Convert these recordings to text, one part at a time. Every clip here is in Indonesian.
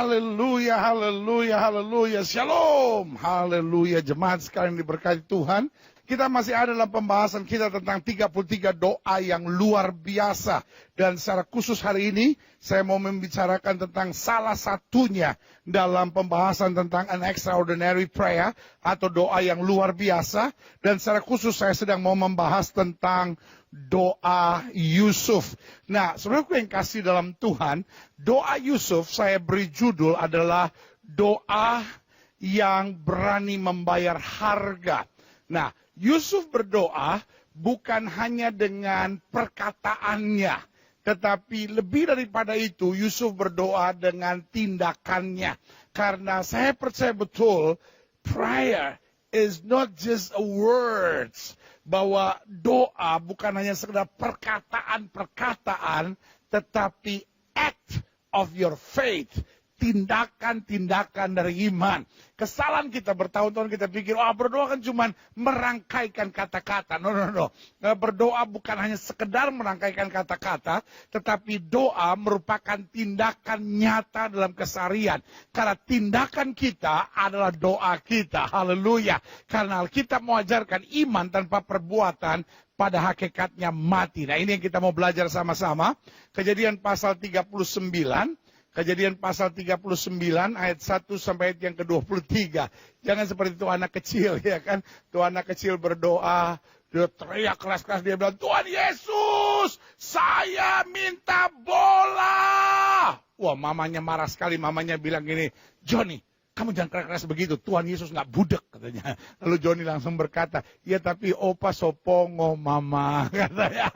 Haleluya, haleluya, haleluya. Shalom. Haleluya. Jemaat sekalian diberkati Tuhan. Kita masih ada dalam pembahasan kita tentang 33 doa yang luar biasa. Dan secara khusus hari ini, saya mau membicarakan tentang salah satunya dalam pembahasan tentang an extraordinary prayer, atau doa yang luar biasa. Dan secara khusus saya sedang mau membahas tentang doa Yusuf. Nah, saudaraku yang kasih dalam Tuhan, doa Yusuf saya beri judul adalah doa yang berani membayar harga. Nah, Yusuf berdoa bukan hanya dengan perkataannya, tetapi lebih daripada itu, Yusuf berdoa dengan tindakannya. Karena saya percaya betul, prayer is not just a words. Bahwa doa bukan hanya sekedar perkataan-perkataan, tetapi act of your faith. Tindakan-tindakan dari iman. Kesalahan kita bertahun-tahun kita pikir, berdoa kan cuma merangkaikan kata-kata. No. Berdoa bukan hanya sekedar merangkaikan kata-kata, tetapi doa merupakan tindakan nyata dalam keseharian. Karena tindakan kita adalah doa kita. Haleluya. Karena kita mengajarkan iman tanpa perbuatan pada hakikatnya mati. Nah, ini yang kita mau belajar sama-sama. Kejadian pasal 39. Kejadian pasal 39 ayat 1 sampai ayat yang ke-23. Jangan seperti itu anak kecil, ya kan. Tuh anak kecil berdoa, dia teriak keras-keras, dia bilang, Tuhan Yesus, saya minta bola. Wah, mamanya marah sekali, mamanya bilang gini, Johnny, kamu jangan keras-keras begitu, Tuhan Yesus nggak budek, katanya. Lalu Johnny langsung berkata, ya tapi opa sopongo mama, katanya.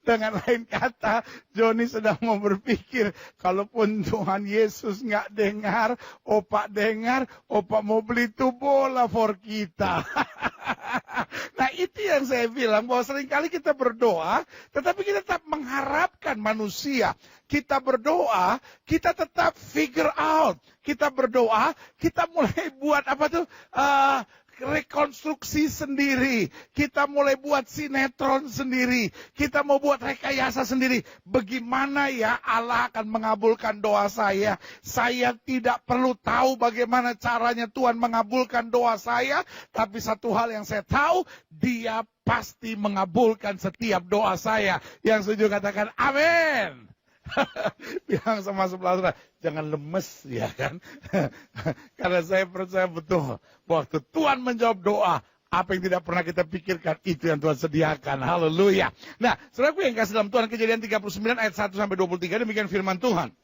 Dengan lain kata, Johnny sedang mau berpikir, kalaupun Tuhan Yesus nggak dengar, opa mau beli tuh bola for kita. Nah, itu yang saya bilang, bahwa seringkali kita berdoa, tetapi kita tetap mengharapkan manusia. Kita berdoa, kita tetap figure out. Kita berdoa, kita mulai buat rekonstruksi sendiri. Kita mulai buat sinetron sendiri. Kita mau buat rekayasa sendiri. Bagaimana ya Allah akan mengabulkan doa saya? Saya tidak perlu tahu bagaimana caranya Tuhan mengabulkan doa saya. Tapi satu hal yang saya tahu, Dia pasti mengabulkan setiap doa saya. Yang setuju katakan amin. Bilang sama sebelah, jangan lemes, ya kan. Karena saya percaya betul, waktu Tuhan menjawab doa, apa yang tidak pernah kita pikirkan, itu yang Tuhan sediakan. Haleluya. Nah, saudaraku yang kasih dalam Tuhan, Kejadian 39 ayat 1 sampai 23, demikian firman Tuhan.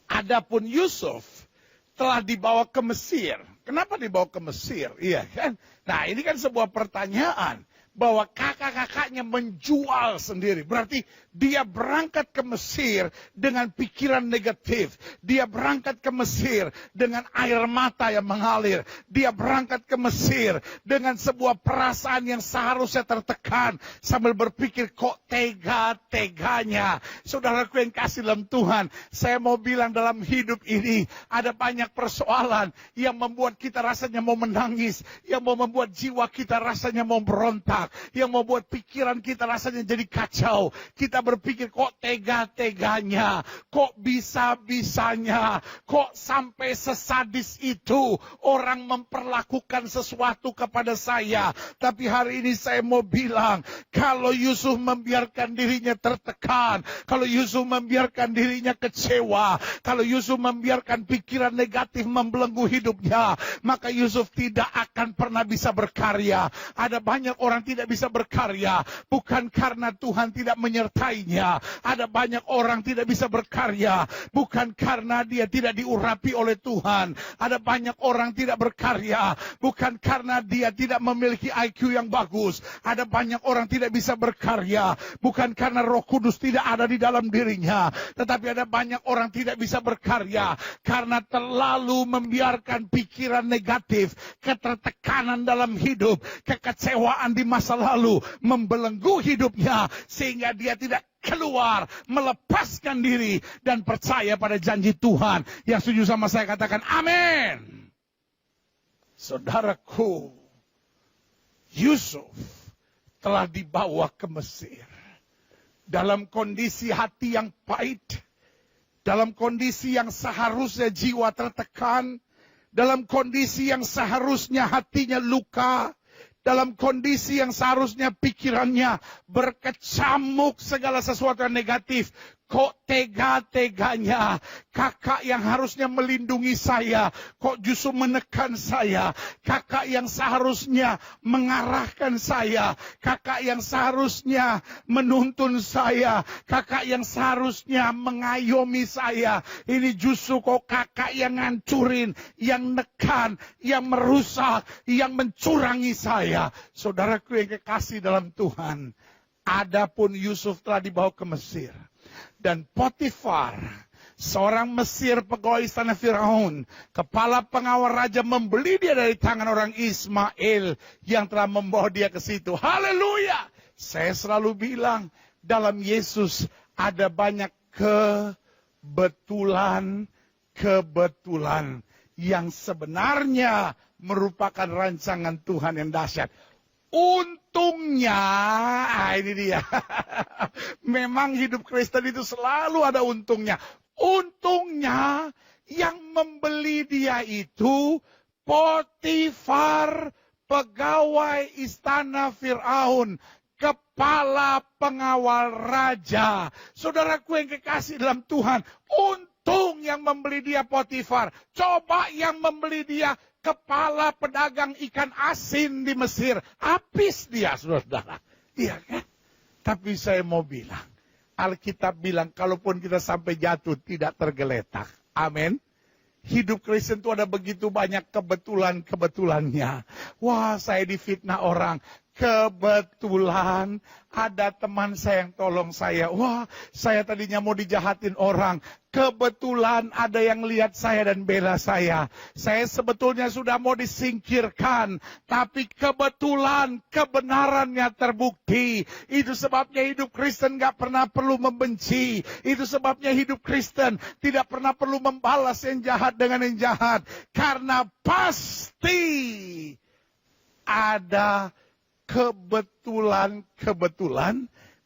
Adapun Yusuf telah dibawa ke Mesir. Kenapa dibawa ke Mesir? Iya kan? Nah, ini kan sebuah pertanyaan. Bahwa kakak-kakaknya menjual sendiri. Berarti dia berangkat ke Mesir dengan pikiran negatif. Dia berangkat ke Mesir dengan air mata yang mengalir. Dia berangkat ke Mesir dengan sebuah perasaan yang seharusnya tertekan. Sambil berpikir, kok tega-teganya. Saudaraku yang kasih dalam Tuhan, saya mau bilang dalam hidup ini, ada banyak persoalan yang membuat kita rasanya mau menangis. Yang mau membuat jiwa kita rasanya mau berontak. Yang membuat pikiran kita rasanya jadi kacau. Kita berpikir, kok tega-teganya, kok bisa-bisanya, kok sampai sesadis itu orang memperlakukan sesuatu kepada saya. Tapi hari ini saya mau bilang, kalau Yusuf membiarkan dirinya tertekan, kalau Yusuf membiarkan dirinya kecewa, kalau Yusuf membiarkan pikiran negatif membelenggu hidupnya, maka Yusuf tidak akan pernah bisa berkarya. Ada banyak orang tidak bisa berkarya bukan karena Tuhan tidak menyertainya. Ada banyak orang tidak bisa berkarya bukan karena dia tidak diurapi oleh Tuhan. Ada banyak orang tidak berkarya bukan karena dia tidak memiliki IQ yang bagus. Ada banyak orang tidak bisa berkarya bukan karena Roh Kudus tidak ada di dalam dirinya. Tetapi ada banyak orang tidak bisa berkarya karena terlalu membiarkan pikiran negatif, ketertekanan dalam hidup, kekecewaan di masa lalu membelenggu hidupnya sehingga dia tidak keluar, melepaskan diri dan percaya pada janji Tuhan. Yang setuju sama saya katakan amin. Saudaraku, Yusuf telah dibawa ke Mesir dalam kondisi hati yang pahit, dalam kondisi yang seharusnya jiwa tertekan, dalam kondisi yang seharusnya hatinya luka, dalam kondisi yang seharusnya pikirannya berkecamuk segala sesuatu yang negatif. Kok tega-teganya kakak yang harusnya melindungi saya, kok justru menekan saya. Kakak yang seharusnya mengarahkan saya, kakak yang seharusnya menuntun saya, kakak yang seharusnya mengayomi saya. Ini justru kok kakak yang ngancurin, yang nekan, yang merusak, yang mencurangi saya. Saudaraku yang kekasih dalam Tuhan, adapun Yusuf telah dibawa ke Mesir. Dan Potifar, seorang Mesir pegawai istana Firaun, kepala pengawal raja, membeli dia dari tangan orang Ismail yang telah membawa dia ke situ. Haleluya! Saya selalu bilang, dalam Yesus ada banyak kebetulan yang sebenarnya merupakan rancangan Tuhan yang dahsyat. Untungnya, ini dia. Memang hidup Kristen itu selalu ada untungnya. Untungnya yang membeli dia itu Potifar, pegawai istana Firaun, kepala pengawal raja. Saudaraku yang kekasih dalam Tuhan, untung yang membeli dia Potifar. Coba yang membeli dia kepala pedagang ikan asin di Mesir. Habis dia, saudara. Iya kan? Tapi saya mau bilang, Alkitab bilang, kalaupun kita sampai jatuh, tidak tergeletak. Amin. Hidup Kristen itu ada begitu banyak kebetulan-kebetulannya. Wah, saya difitnah orang. Kebetulan ada teman saya yang tolong saya. Wah, saya tadinya mau dijahatin orang. Kebetulan ada yang lihat saya dan bela saya. Saya sebetulnya sudah mau disingkirkan. Tapi kebetulan kebenarannya terbukti. Itu sebabnya hidup Kristen gak pernah perlu membenci. Itu sebabnya hidup Kristen tidak pernah perlu membalas yang jahat dengan yang jahat. Karena pasti ada kebetulan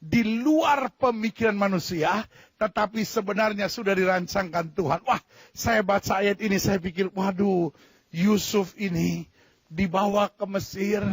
di luar pemikiran manusia, tetapi sebenarnya sudah dirancangkan Tuhan. Wah, saya baca ayat ini, saya pikir, waduh, Yusuf ini dibawa ke Mesir,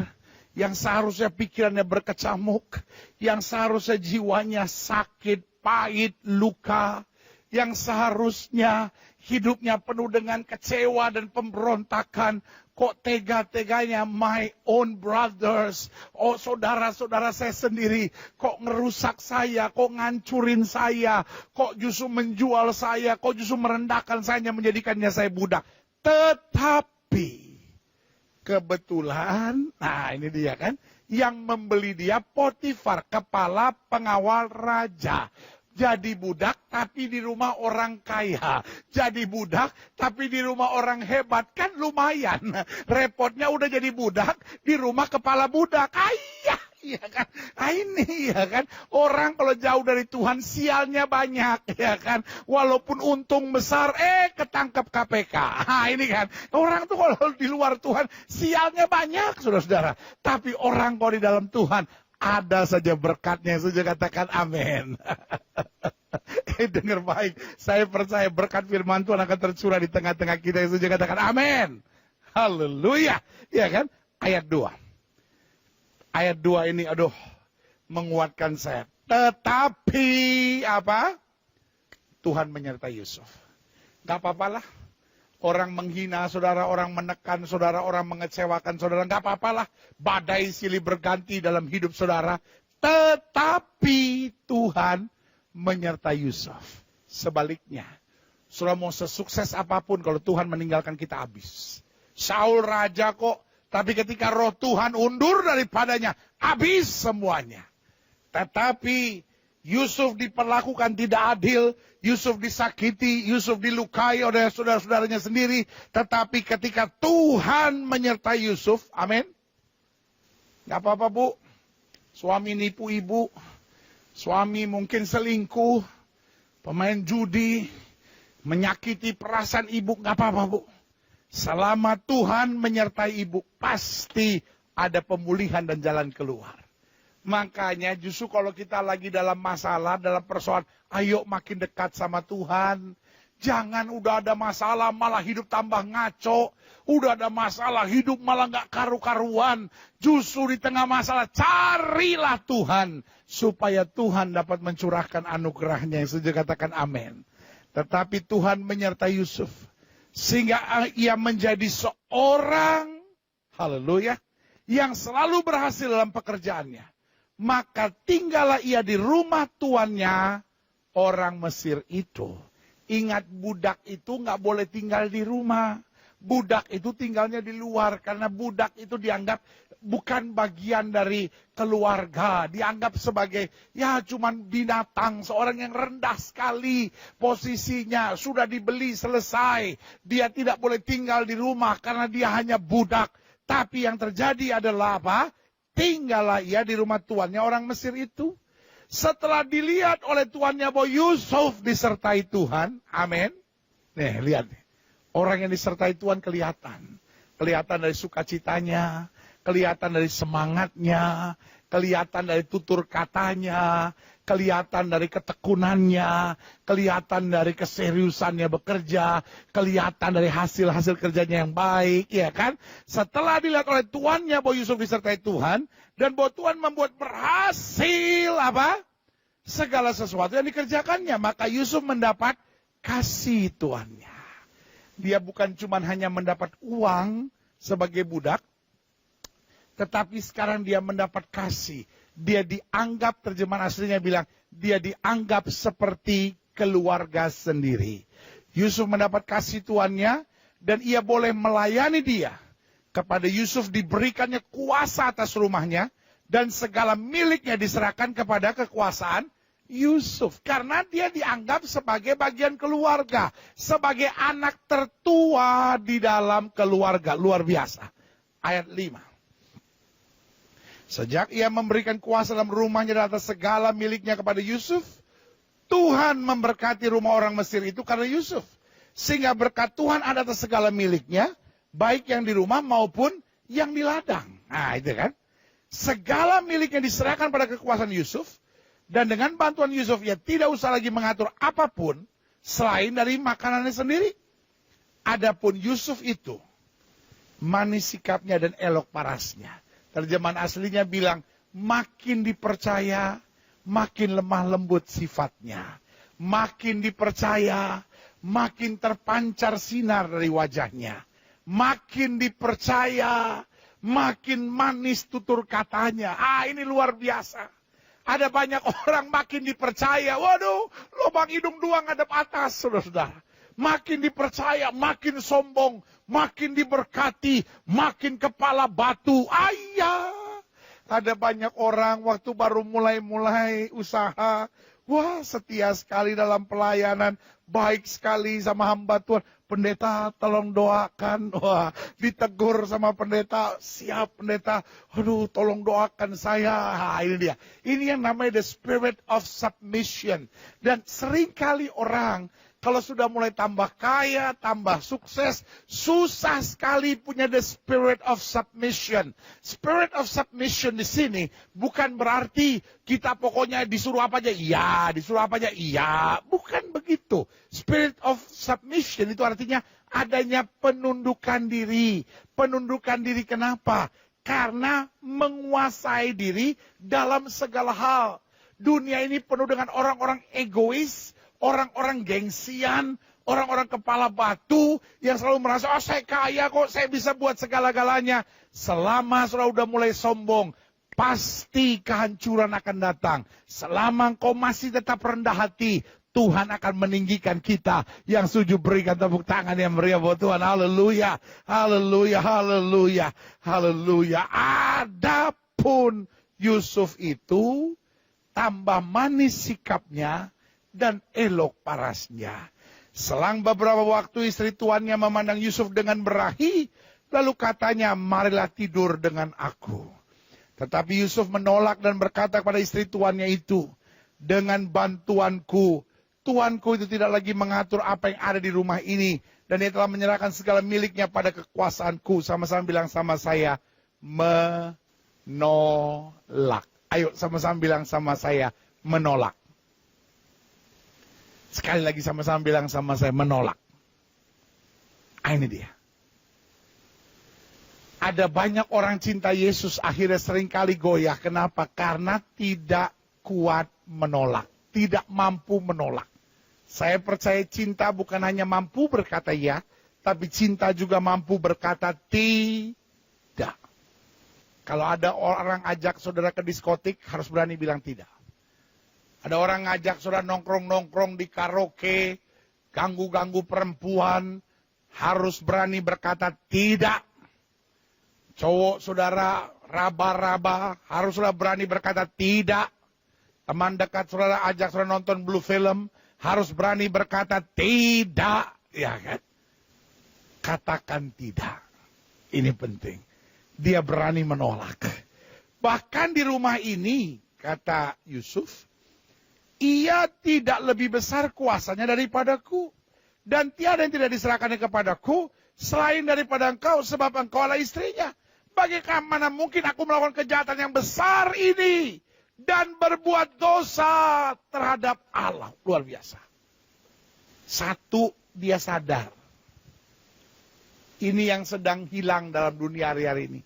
yang seharusnya pikirannya berkecamuk, yang seharusnya jiwanya sakit, pahit, luka, yang seharusnya hidupnya penuh dengan kecewa dan pemberontakan. Kok tega-teganya my own brothers, oh saudara-saudara saya sendiri, kok ngerusak saya, kok ngancurin saya, kok justru menjual saya, kok justru merendahkan saya, menjadikannya saya budak. Tetapi kebetulan, nah ini dia kan, yang membeli dia Potifar, kepala pengawal raja. Jadi budak tapi di rumah orang kaya. Jadi budak tapi di rumah orang hebat. Kan lumayan. Repotnya udah jadi budak di rumah kepala budak. Ayah, ya kan? Ini ya kan. Orang kalau jauh dari Tuhan sialnya banyak ya kan. Walaupun untung besar ketangkep KPK. Nah ini kan. Orang tuh kalau di luar Tuhan sialnya banyak saudara-saudara. Tapi orang kalau di dalam Tuhan ada saja berkatnya. Saja katakan amin. Dengar baik, saya percaya berkat firman Tuhan akan tercurah di tengah-tengah kita. Yang saja katakan amin. Haleluya. Ya kan? Ayat 2. Ayat 2 ini aduh menguatkan saya. Tetapi apa? Tuhan menyertai Yusuf. Gak apa-apalah. Orang menghina saudara, orang menekan saudara, orang mengecewakan saudara. Gak apa-apalah. Badai silih berganti dalam hidup saudara. Tetapi Tuhan menyertai Yusuf. Sebaliknya, saudara mau sesukses apapun, kalau Tuhan meninggalkan kita habis. Saul raja kok, tapi ketika roh Tuhan undur daripadanya, habis semuanya. Tetapi Yusuf diperlakukan tidak adil, Yusuf disakiti, Yusuf dilukai oleh saudara-saudaranya sendiri. Tetapi ketika Tuhan menyertai Yusuf, amin. Gak apa-apa bu, suami nipu ibu, suami mungkin selingkuh, pemain judi, menyakiti perasaan ibu, gak apa-apa bu. Selama Tuhan menyertai ibu, pasti ada pemulihan dan jalan keluar. Makanya justru kalau kita lagi dalam masalah, dalam persoalan, ayo makin dekat sama Tuhan. Jangan udah ada masalah malah hidup tambah ngaco. Udah ada masalah hidup malah gak karu-karuan. Justru di tengah masalah carilah Tuhan. Supaya Tuhan dapat mencurahkan anugerahnya. Yang setuju katakan amin. Tetapi Tuhan menyertai Yusuf. Sehingga ia menjadi seorang, haleluya, yang selalu berhasil dalam pekerjaannya. Maka tinggallah ia di rumah tuannya, orang Mesir itu. Ingat, budak itu nggak boleh tinggal di rumah. Budak itu tinggalnya di luar. Karena budak itu dianggap bukan bagian dari keluarga. Dianggap sebagai ya cuman binatang. Seorang yang rendah sekali posisinya. Sudah dibeli selesai. Dia tidak boleh tinggal di rumah karena dia hanya budak. Tapi yang terjadi adalah apa? Tinggallah ia di rumah tuannya orang Mesir itu. Setelah dilihat oleh tuannya bahwa Yusuf disertai Tuhan. Amin. Nih, lihat nih. Orang yang disertai Tuhan kelihatan. Kelihatan dari sukacitanya. Kelihatan dari semangatnya. Kelihatan dari tutur katanya. Kelihatan dari ketekunannya. Kelihatan dari keseriusannya bekerja. Kelihatan dari hasil-hasil kerjanya yang baik. Ya kan? Setelah dilihat oleh tuannya bahwa Yusuf disertai Tuhan. Dan bahwa Tuhan membuat berhasil apa? Segala sesuatu yang dikerjakannya. Maka Yusuf mendapat kasih tuannya. Dia bukan cuma hanya mendapat uang sebagai budak. Tetapi sekarang dia mendapat kasih. Dia dianggap, terjemahan aslinya bilang, dia dianggap seperti keluarga sendiri. Yusuf mendapat kasih tuannya, dan ia boleh melayani dia. Kepada Yusuf diberikannya kuasa atas rumahnya, dan segala miliknya diserahkan kepada kekuasaan Yusuf. Karena dia dianggap sebagai bagian keluarga. Sebagai anak tertua di dalam keluarga. Luar biasa. Ayat 5. Sejak ia memberikan kuasa dalam rumahnya dan atas segala miliknya kepada Yusuf, Tuhan memberkati rumah orang Mesir itu karena Yusuf. Sehingga berkat Tuhan ada atas segala miliknya, baik yang di rumah maupun yang di ladang. Nah itu kan. Segala miliknya diserahkan pada kekuasaan Yusuf, dan dengan bantuan Yusuf ia tidak usah lagi mengatur apapun selain dari makanannya sendiri. Adapun Yusuf itu, manis sikapnya dan elok parasnya. Terjemahan aslinya bilang, makin dipercaya, makin lemah lembut sifatnya. Makin dipercaya, makin terpancar sinar dari wajahnya. Makin dipercaya, makin manis tutur katanya. Ini luar biasa. Ada banyak orang makin dipercaya, waduh, lubang hidung dua ngadep atas, saudara-saudara. Makin dipercaya, makin sombong, makin diberkati, makin kepala batu. Ada banyak orang waktu baru mulai usaha. Wah, setia sekali dalam pelayanan. Baik sekali sama hamba Tuhan. Pendeta, tolong doakan. Wah, ditegur sama pendeta. Siap pendeta. Aduh, tolong doakan saya. Ini dia. Ini yang namanya the spirit of submission. Dan seringkali orang, kalau sudah mulai tambah kaya, tambah sukses, susah sekali punya the spirit of submission. Spirit of submission di sini bukan berarti kita pokoknya disuruh apa aja, iya, disuruh apa aja, iya. Bukan begitu. Spirit of submission itu artinya adanya penundukan diri. Penundukan diri kenapa? Karena menguasai diri dalam segala hal. Dunia ini penuh dengan orang-orang egois, orang-orang gengsian, orang-orang kepala batu yang selalu merasa, oh saya kaya kok, saya bisa buat segala-galanya. Selama sudah mulai sombong, pasti kehancuran akan datang. Selama engkau masih tetap rendah hati, Tuhan akan meninggikan kita. Yang setuju berikan tepuk tangan yang meriah buat Tuhan. Haleluya, haleluya, haleluya, haleluya. Adapun Yusuf itu tambah manis sikapnya dan elok parasnya. Selang beberapa waktu istri tuannya memandang Yusuf dengan berahi, lalu katanya, marilah tidur dengan aku. Tetapi Yusuf menolak dan berkata kepada istri tuannya itu, dengan bantuanku, tuanku itu tidak lagi mengatur apa yang ada di rumah ini, dan dia telah menyerahkan segala miliknya pada kekuasaanku. Sama-sama bilang sama saya, menolak. Ayo sama-sama bilang sama saya, menolak. Sekali lagi sama-sama bilang sama saya, menolak. Ini dia. Ada banyak orang cinta Yesus akhirnya seringkali goyah. Kenapa? Karena tidak kuat menolak. Tidak mampu menolak. Saya percaya cinta bukan hanya mampu berkata ya, tapi cinta juga mampu berkata tidak. Kalau ada orang ajak saudara ke diskotik, harus berani bilang tidak. Ada orang ngajak saudara nongkrong-nongkrong di karaoke, ganggu-ganggu perempuan, harus berani berkata tidak. Cowok saudara raba-raba, haruslah berani berkata tidak. Teman dekat saudara ajak saudara nonton blue film, harus berani berkata tidak. Ya kan? Katakan tidak. Ini penting. Dia berani menolak. Bahkan di rumah ini, kata Yusuf, ia tidak lebih besar kuasanya daripadaku. Dan tiada yang tidak diserahkannya kepadaku, selain daripada engkau, sebab engkau adalah istrinya. Bagaimana mungkin aku melakukan kejahatan yang besar ini, dan berbuat dosa terhadap Allah. Luar biasa. Satu, dia sadar. Ini yang sedang hilang dalam dunia hari-hari ini.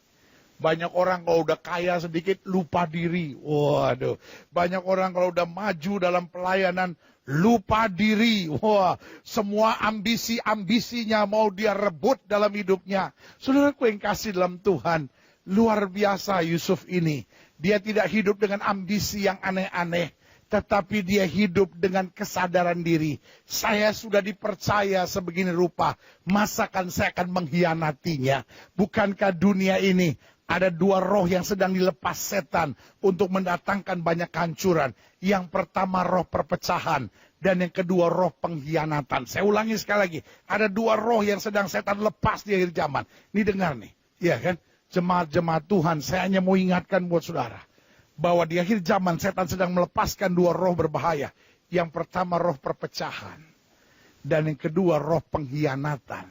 Banyak orang kalau udah kaya sedikit lupa diri. Waduh. Banyak orang kalau udah maju dalam pelayanan lupa diri. Wah, semua ambisi-ambisinya mau dia rebut dalam hidupnya. Saudaraku yang kasih dalam Tuhan, luar biasa Yusuf ini. Dia tidak hidup dengan ambisi yang aneh-aneh, tetapi dia hidup dengan kesadaran diri. Saya sudah dipercaya sebegini rupa, masakan saya akan mengkhianatinya. Bukankah dunia ini ada dua roh yang sedang dilepas setan untuk mendatangkan banyak kehancuran. Yang pertama roh perpecahan, dan yang kedua roh pengkhianatan. Saya ulangi sekali lagi, ada dua roh yang sedang setan lepas di akhir zaman. Ini dengar nih, ya kan? Jemaat-jemaat Tuhan, saya hanya mau ingatkan buat saudara, bahwa di akhir zaman setan sedang melepaskan dua roh berbahaya. Yang pertama roh perpecahan, dan yang kedua roh pengkhianatan.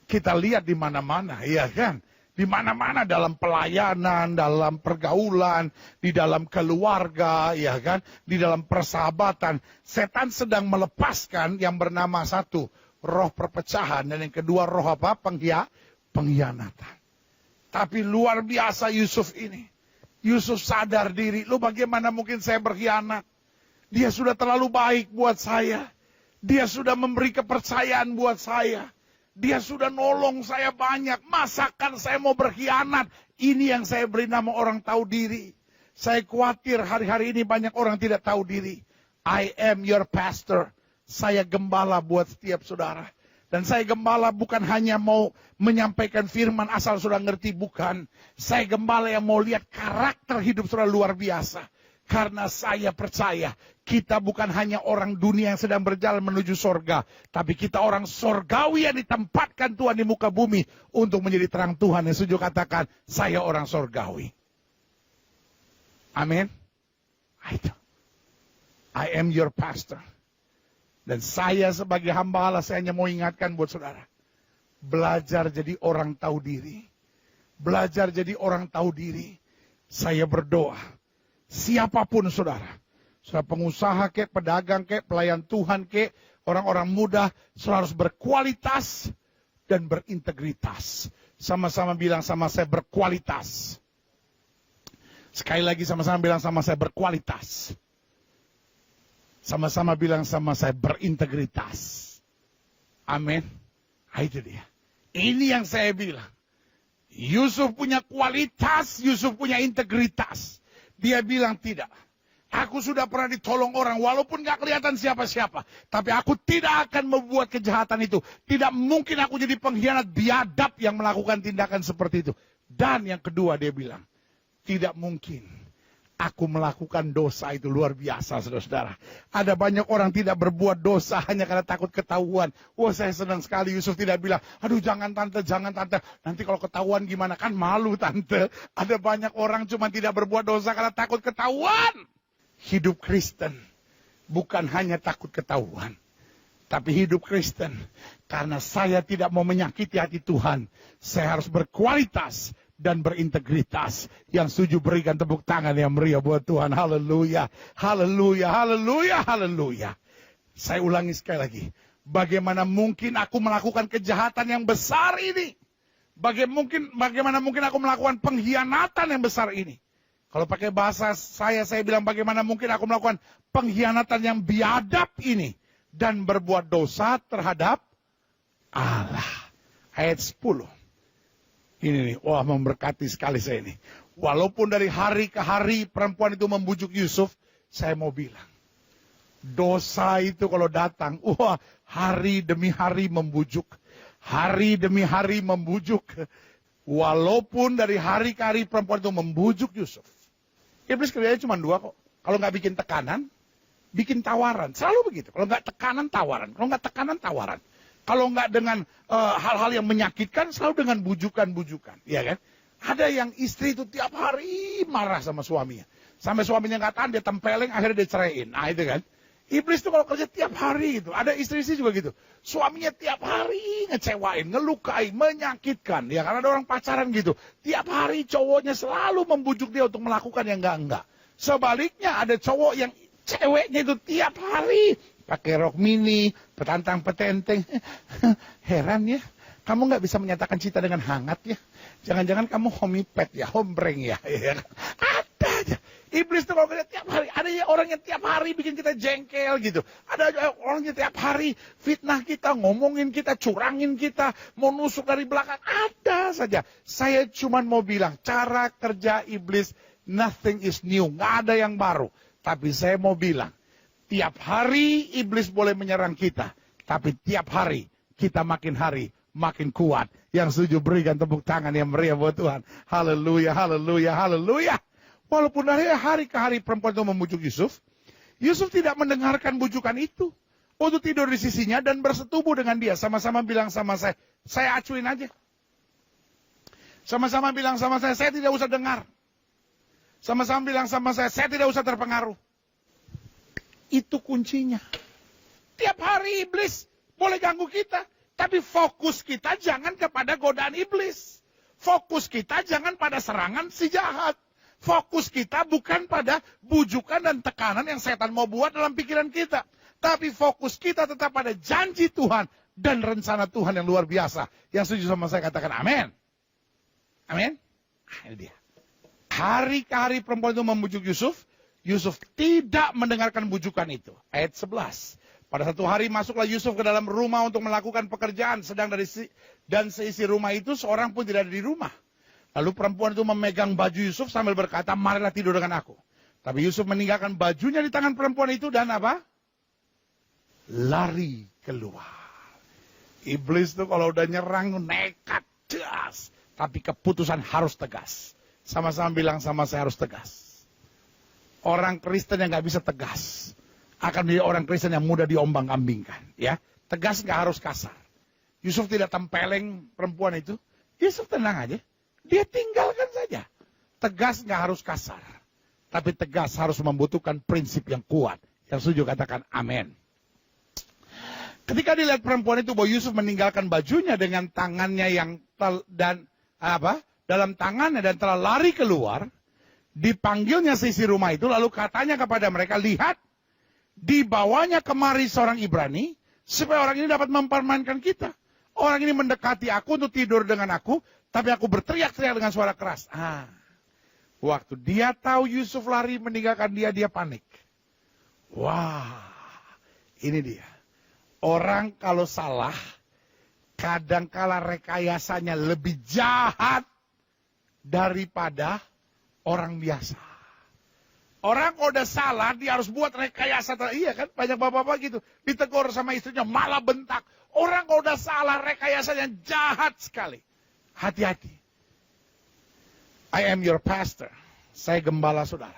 Kita lihat di mana-mana, ya kan? Di mana-mana dalam pelayanan, dalam pergaulan, di dalam keluarga, ya kan? Di dalam persahabatan, setan sedang melepaskan yang bernama satu, roh perpecahan, dan yang kedua roh apa? Pengkhianatan. Tapi luar biasa Yusuf ini. Yusuf sadar diri, lu bagaimana mungkin saya berkhianat? Dia sudah terlalu baik buat saya. Dia sudah memberi kepercayaan buat saya. Dia sudah nolong saya banyak. Masakan saya mau berkhianat? Ini yang saya beri nama orang tahu diri. Saya khawatir hari-hari ini banyak orang tidak tahu diri. I am your pastor. Saya gembala buat setiap saudara. Dan saya gembala bukan hanya mau menyampaikan firman asal saudara ngerti, bukan. Saya gembala yang mau lihat karakter hidup saudara luar biasa. Karena saya percaya kita bukan hanya orang dunia yang sedang berjalan menuju sorga, tapi kita orang sorgawi yang ditempatkan Tuhan di muka bumi untuk menjadi terang Tuhan. Yang setuju katakan, saya orang sorgawi. Amin. I am your pastor. Dan saya sebagai hamba Allah, saya hanya mau ingatkan buat saudara, belajar jadi orang tahu diri. Belajar jadi orang tahu diri. Saya berdoa, siapapun saudara, pengusaha kek, pedagang kek, pelayan Tuhan kek, orang-orang muda, saudara harus berkualitas dan berintegritas. Sama-sama bilang sama saya, berkualitas. Sekali lagi sama-sama bilang sama saya, berkualitas. Sama-sama bilang sama saya, berintegritas. Amin. Itu dia. Ini yang saya bilang. Yusuf punya kualitas, Yusuf punya integritas. Dia bilang tidak. Aku sudah pernah ditolong orang, walaupun gak kelihatan siapa-siapa. Tapi aku tidak akan membuat kejahatan itu. Tidak mungkin aku jadi pengkhianat biadab yang melakukan tindakan seperti itu. Dan yang kedua dia bilang, tidak mungkin aku melakukan dosa itu. Luar biasa saudara-saudara. Ada banyak orang tidak berbuat dosa hanya karena takut ketahuan. Wah, saya senang sekali Yusuf tidak bilang, aduh jangan tante, nanti kalau ketahuan gimana, kan malu tante. Ada banyak orang cuma tidak berbuat dosa karena takut ketahuan. Hidup Kristen bukan hanya takut ketahuan, tapi hidup Kristen karena saya tidak mau menyakiti hati Tuhan. Saya harus berkualitas dan berintegritas. Yang setuju berikan tepuk tangan yang meriah buat Tuhan. Haleluya, haleluya, haleluya, haleluya. Saya ulangi sekali lagi. Bagaimana mungkin aku melakukan kejahatan yang besar ini? Bagaimana mungkin aku melakukan pengkhianatan yang besar ini? Kalau pakai bahasa saya bilang bagaimana mungkin aku melakukan pengkhianatan yang biadab ini dan berbuat dosa terhadap Allah. Ayat 10. Ini nih, wah memberkati sekali saya ini. Walaupun dari hari ke hari perempuan itu membujuk Yusuf, saya mau bilang. Dosa itu kalau datang, wah hari demi hari membujuk. Hari demi hari membujuk. Walaupun dari hari ke hari perempuan itu membujuk Yusuf. Iblis kerjanya cuma dua kok. Kalau nggak bikin tekanan, bikin tawaran. Selalu begitu. Kalau nggak tekanan, tawaran. Kalau nggak tekanan, tawaran. Kalau nggak dengan hal-hal yang menyakitkan, selalu dengan bujukan-bujukan. Ya kan? Ada yang istri itu tiap hari marah sama suaminya. Sampai suaminya nggak tahan, dia tempeleng, akhirnya dia ceraiin. Nah itu kan. Iblis itu kalau kerja tiap hari gitu. Ada istri-istri juga gitu. Suaminya tiap hari ngecewain, ngelukai, menyakitkan. Ya karena ada orang pacaran gitu. Tiap hari cowoknya selalu membujuk dia untuk melakukan yang enggak-enggak. Sebaliknya ada cowok yang ceweknya itu tiap hari pakai rok mini, petantang petenteng. Heran ya. Kamu nggak bisa menyatakan cinta dengan hangat ya. Jangan-jangan kamu homipet ya, hombreng ya. Ada aja. Iblis tuh kalau kita tiap hari, ada ya orang yang tiap hari bikin kita jengkel gitu. Ada orang yang tiap hari fitnah kita, ngomongin kita, curangin kita, mau nusuk dari belakang. Ada saja. Saya cuma mau bilang, cara kerja iblis, nothing is new. Nggak ada yang baru. Tapi saya mau bilang, tiap hari iblis boleh menyerang kita. Tapi tiap hari, kita makin hari, makin kuat. Yang setuju berikan tepuk tangan yang meriah buat Tuhan. Haleluya, haleluya, haleluya. Walaupun dari hari ke hari perempuan itu membujuk Yusuf, Yusuf tidak mendengarkan bujukan itu. Untuk tidur di sisinya dan bersetubuh dengan dia. Sama-sama bilang sama saya acuin aja. Sama-sama bilang sama saya tidak usah dengar. Sama-sama bilang sama saya tidak usah terpengaruh. Itu kuncinya. Tiap hari iblis boleh ganggu kita. Tapi fokus kita jangan kepada godaan iblis. Fokus kita jangan pada serangan si jahat. Fokus kita bukan pada bujukan dan tekanan yang setan mau buat dalam pikiran kita. Tapi fokus kita tetap pada janji Tuhan dan rencana Tuhan yang luar biasa. Yang setuju sama saya katakan amin. Amin. Ini dia. Hari ke hari perempuan itu membujuk Yusuf. Yusuf tidak mendengarkan bujukan itu. Ayat 11. Pada satu hari masuklah Yusuf ke dalam rumah untuk melakukan pekerjaan. Dan seisi rumah itu seorang pun tidak ada di rumah. Lalu perempuan itu memegang baju Yusuf sambil berkata, marilah tidur dengan aku. Tapi Yusuf meninggalkan bajunya di tangan perempuan itu dan apa? Lari keluar. Iblis itu kalau udah nyerang nekat, jelas. Tapi keputusan harus tegas. Sama-sama bilang sama saya harus tegas. Orang Kristen yang gak bisa tegas akan menjadi orang Kristen yang mudah diombang-ambingkan. Ya, tegas gak harus kasar. Yusuf tidak tempeleng perempuan itu. Yusuf tenang aja. Dia tinggalkan saja. Tegas nggak harus kasar. Tapi tegas harus membutuhkan prinsip yang kuat. Yang setuju katakan amin. Ketika dilihat perempuan itu bahwa Yusuf meninggalkan bajunya dengan tangannya yang dalam tangannya dan telah lari keluar, dipanggilnya seisi rumah itu lalu katanya kepada mereka, lihat, dibawanya kemari seorang Ibrani supaya orang ini dapat mempermainkan kita. Orang ini mendekati aku untuk tidur dengan aku, tapi aku berteriak-teriak dengan suara keras. Waktu dia tahu Yusuf lari meninggalkan dia, dia panik. Wah, ini dia. Orang kalau salah, kadangkala rekayasanya lebih jahat daripada orang biasa. Orang kalau udah salah, dia harus buat rekayasa. Iya kan, banyak bapak-bapak gitu. Ditegur sama istrinya, malah bentak. Orang kalau udah salah, rekayasanya jahat sekali. Hati-hati. I am your pastor. Saya gembala saudara.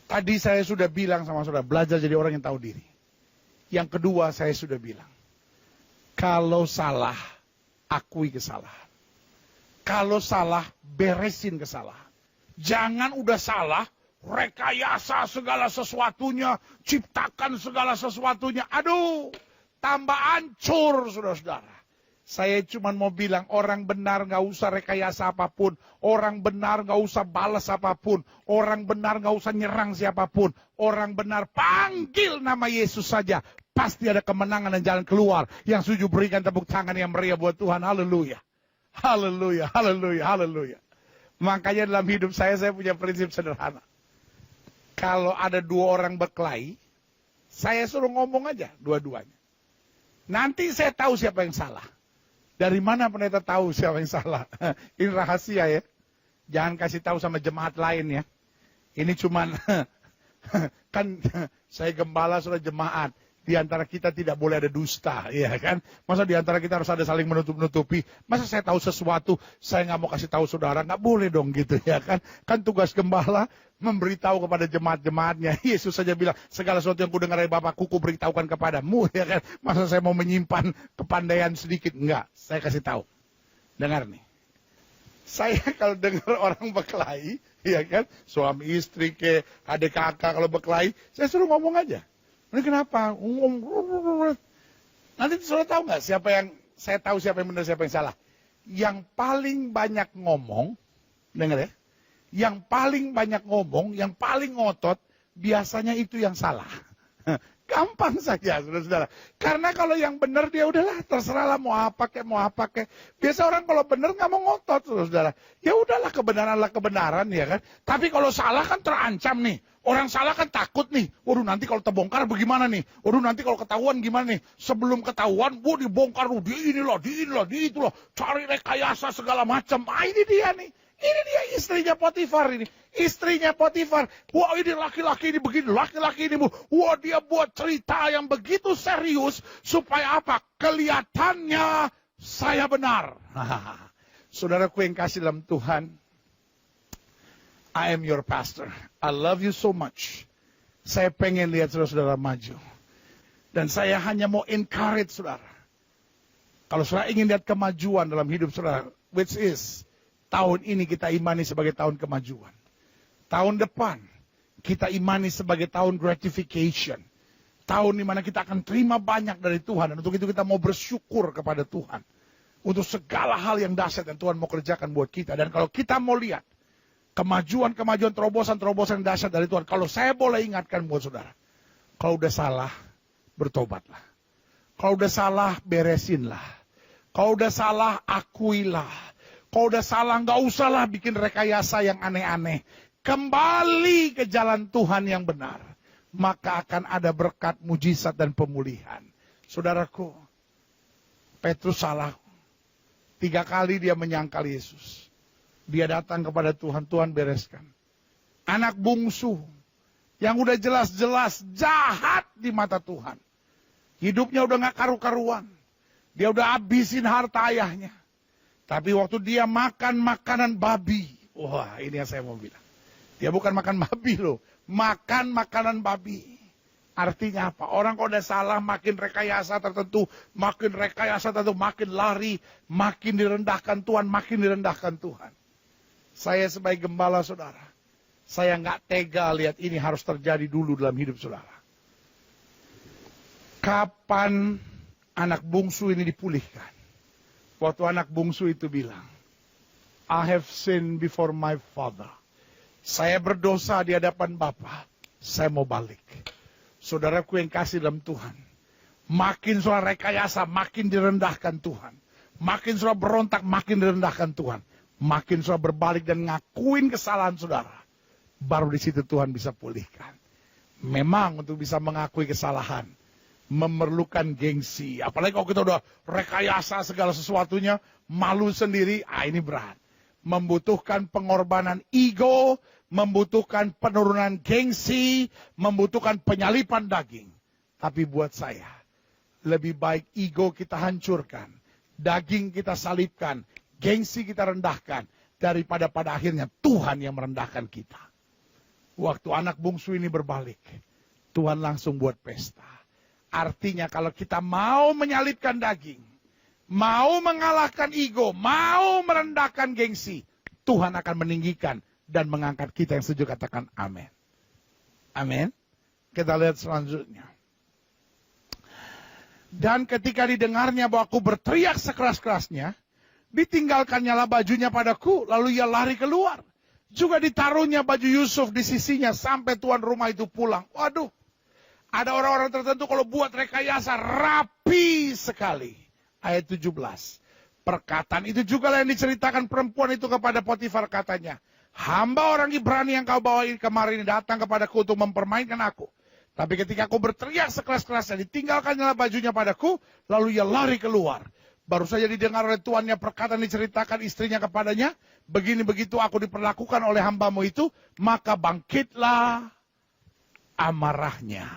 Tadi saya sudah bilang sama saudara, belajar jadi orang yang tahu diri. Yang kedua saya sudah bilang, kalau salah, akui kesalahan. Kalau salah, beresin kesalahan. Jangan udah salah, rekayasa segala sesuatunya, ciptakan segala sesuatunya. Aduh, tambah hancur saudara-saudara. Saya cuma mau bilang, orang benar gak usah rekayasa apapun. Orang benar gak usah balas apapun. Orang benar gak usah nyerang siapapun. Orang benar panggil nama Yesus saja. Pasti ada kemenangan dan jalan keluar. Yang setuju berikan tepuk tangan yang meriah buat Tuhan. Haleluya. Haleluya, haleluya, haleluya. Makanya dalam hidup saya punya prinsip sederhana. Kalau ada dua orang berkelahi, saya suruh ngomong aja dua-duanya. Nanti saya tahu siapa yang salah. Dari mana pendeta tahu siapa yang salah? Ini rahasia ya. Jangan kasih tahu sama jemaat lain ya. Ini cuman, kan saya gembala sudah jemaat. Di antara kita tidak boleh ada dusta, ya kan? Masa di antara kita harus ada saling menutup-nutupi? Masa saya tahu sesuatu, saya nggak mau kasih tahu saudara, nggak boleh dong gitu ya kan? Kan tugas gembala memberitahu kepada jemaat-jemaatnya. Yesus saja bilang, segala sesuatu yang kudengar dari Bapakku, kuberitahukan kepadamu, ya kan? Masa saya mau menyimpan kepandaian sedikit? Enggak, saya kasih tahu. Dengar nih. Saya kalau dengar orang berkelahi, ya kan? Suami istri ke adik kakak kalau berkelahi, saya suruh ngomong aja. Ini kenapa? Nanti saudara tahu nggak siapa yang saya tahu siapa yang benar siapa yang salah? Yang paling banyak ngomong, dengar ya. Yang paling banyak ngomong, yang paling ngotot, biasanya itu yang salah. Gampang saja, saudara-saudara. Karena kalau yang benar dia udahlah terserahlah mau apa kek. Biasa orang kalau benar nggak mau ngotot, saudara-saudara. Ya udahlah kebenaranlah kebenaran ya kan. Tapi kalau salah kan terancam nih. Orang salah kan takut nih. Waduh nanti kalau terbongkar bagaimana nih? Waduh nanti kalau ketahuan gimana nih? Sebelum ketahuan, dibongkar, di inilah, di itulah. Cari rekayasa segala macam. Ah ini dia nih. Ini dia istrinya Potifar ini. Istrinya Potifar. Wah ini laki-laki ini begini, laki-laki ini. Wah dia buat cerita yang begitu serius. Supaya apa? Kelihatannya saya benar. Saudaraku yang kasih dalam Tuhan. I am your pastor. I love you so much. Saya pengen lihat saudara-saudara maju. Dan saya hanya mau encourage saudara. Kalau saudara ingin lihat kemajuan dalam hidup saudara. Which is, tahun ini kita imani sebagai tahun kemajuan. Tahun depan, kita imani sebagai tahun gratification. Tahun di mana kita akan terima banyak dari Tuhan. Dan untuk itu kita mau bersyukur kepada Tuhan. Untuk segala hal yang dahsyat yang Tuhan mau kerjakan buat kita. Dan kalau kita mau lihat, kemajuan-kemajuan, terobosan-terobosan dahsyat dari Tuhan. Kalau saya boleh ingatkan buat saudara. Kalau udah salah, bertobatlah. Kalau udah salah, beresinlah. Kalau udah salah, akuilah. Kalau udah salah, nggak usahlah bikin rekayasa yang aneh-aneh. Kembali ke jalan Tuhan yang benar. Maka akan ada berkat, mujizat, dan pemulihan. Saudaraku, Petrus salah. 3 kali dia menyangkal Yesus. Dia datang kepada Tuhan, Tuhan bereskan. Anak bungsu, yang udah jelas-jelas jahat di mata Tuhan. Hidupnya udah gak karu-karuan. Dia udah habisin harta ayahnya. Tapi waktu dia makan makanan babi. Wah ini yang saya mau bilang. Dia bukan makan babi loh. Makan makanan babi. Artinya apa? Orang kalau udah salah makin rekayasa tertentu. Makin rekayasa tertentu, makin lari. Makin direndahkan Tuhan, makin direndahkan Tuhan. Saya sebagai gembala saudara, saya nggak tega lihat ini harus terjadi dulu dalam hidup saudara. Kapan anak bungsu ini dipulihkan? Waktu anak bungsu itu bilang, I have sinned before my father. Saya berdosa di hadapan Bapa. Saya mau balik. Saudaraku yang kasih dalam Tuhan, makin saudara rekayasa, makin direndahkan Tuhan. Makin saudara berontak, makin direndahkan Tuhan. Makin saudara berbalik dan ngakuin kesalahan saudara. Baru di situ Tuhan bisa pulihkan. Memang untuk bisa mengakui kesalahan. Memerlukan gengsi. Apalagi kalau kita udah rekayasa segala sesuatunya. Malu sendiri. Ini berat. Membutuhkan pengorbanan ego. Membutuhkan penurunan gengsi. Membutuhkan penyalipan daging. Tapi buat saya. Lebih baik ego kita hancurkan. Daging kita salibkan. Gengsi kita rendahkan. Daripada pada akhirnya Tuhan yang merendahkan kita. Waktu anak bungsu ini berbalik. Tuhan langsung buat pesta. Artinya kalau kita mau menyalibkan daging. Mau mengalahkan ego. Mau merendahkan gengsi. Tuhan akan meninggikan. Dan mengangkat kita yang setuju katakan amin. Amin. Kita lihat selanjutnya. Dan ketika didengarnya bahwa aku berteriak sekeras-kerasnya, ditinggalkannya lah bajunya padaku, lalu ia lari keluar. Juga ditaruhnya baju Yusuf di sisinya sampai tuan rumah itu pulang. Waduh, ada orang-orang tertentu kalau buat rekayasa rapi sekali. Ayat 17. Perkataan itu juga lah yang diceritakan perempuan itu kepada Potifar, katanya, hamba orang Ibrani yang kau bawa kemarin datang kepadaku untuk mempermainkan aku. Tapi ketika aku berteriak sekeras-kerasnya, ditinggalkannya bajunya padaku, lalu ia lari keluar. Baru saja didengar oleh tuannya perkataan diceritakan istrinya kepadanya, begini begitu aku diperlakukan oleh hambamu itu, maka bangkitlah amarahnya.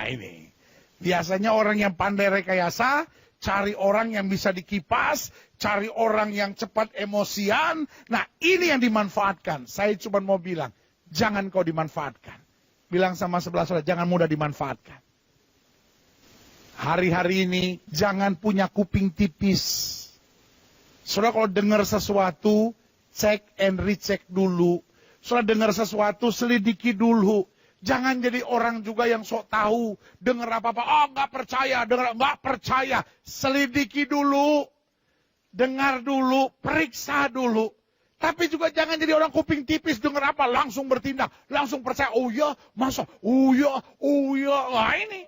Ini. Biasanya orang yang pandai rekayasa, cari orang yang bisa dikipas, cari orang yang cepat emosian. Nah, ini yang dimanfaatkan. Saya cuma mau bilang, jangan kau dimanfaatkan. Bilang sama sebelah saudara, jangan mudah dimanfaatkan. Hari-hari ini, jangan punya kuping tipis. Saudara kalau dengar sesuatu, cek and recheck dulu. Saudara dengar sesuatu, selidiki dulu. Jangan jadi orang juga yang sok tahu. Dengar apa-apa, oh nggak percaya, dengar nggak percaya. Selidiki dulu. Dengar dulu, periksa dulu. Tapi juga jangan jadi orang kuping tipis, dengar apa, langsung bertindak, langsung percaya, oh iya, masa, oh iya. Nah ini.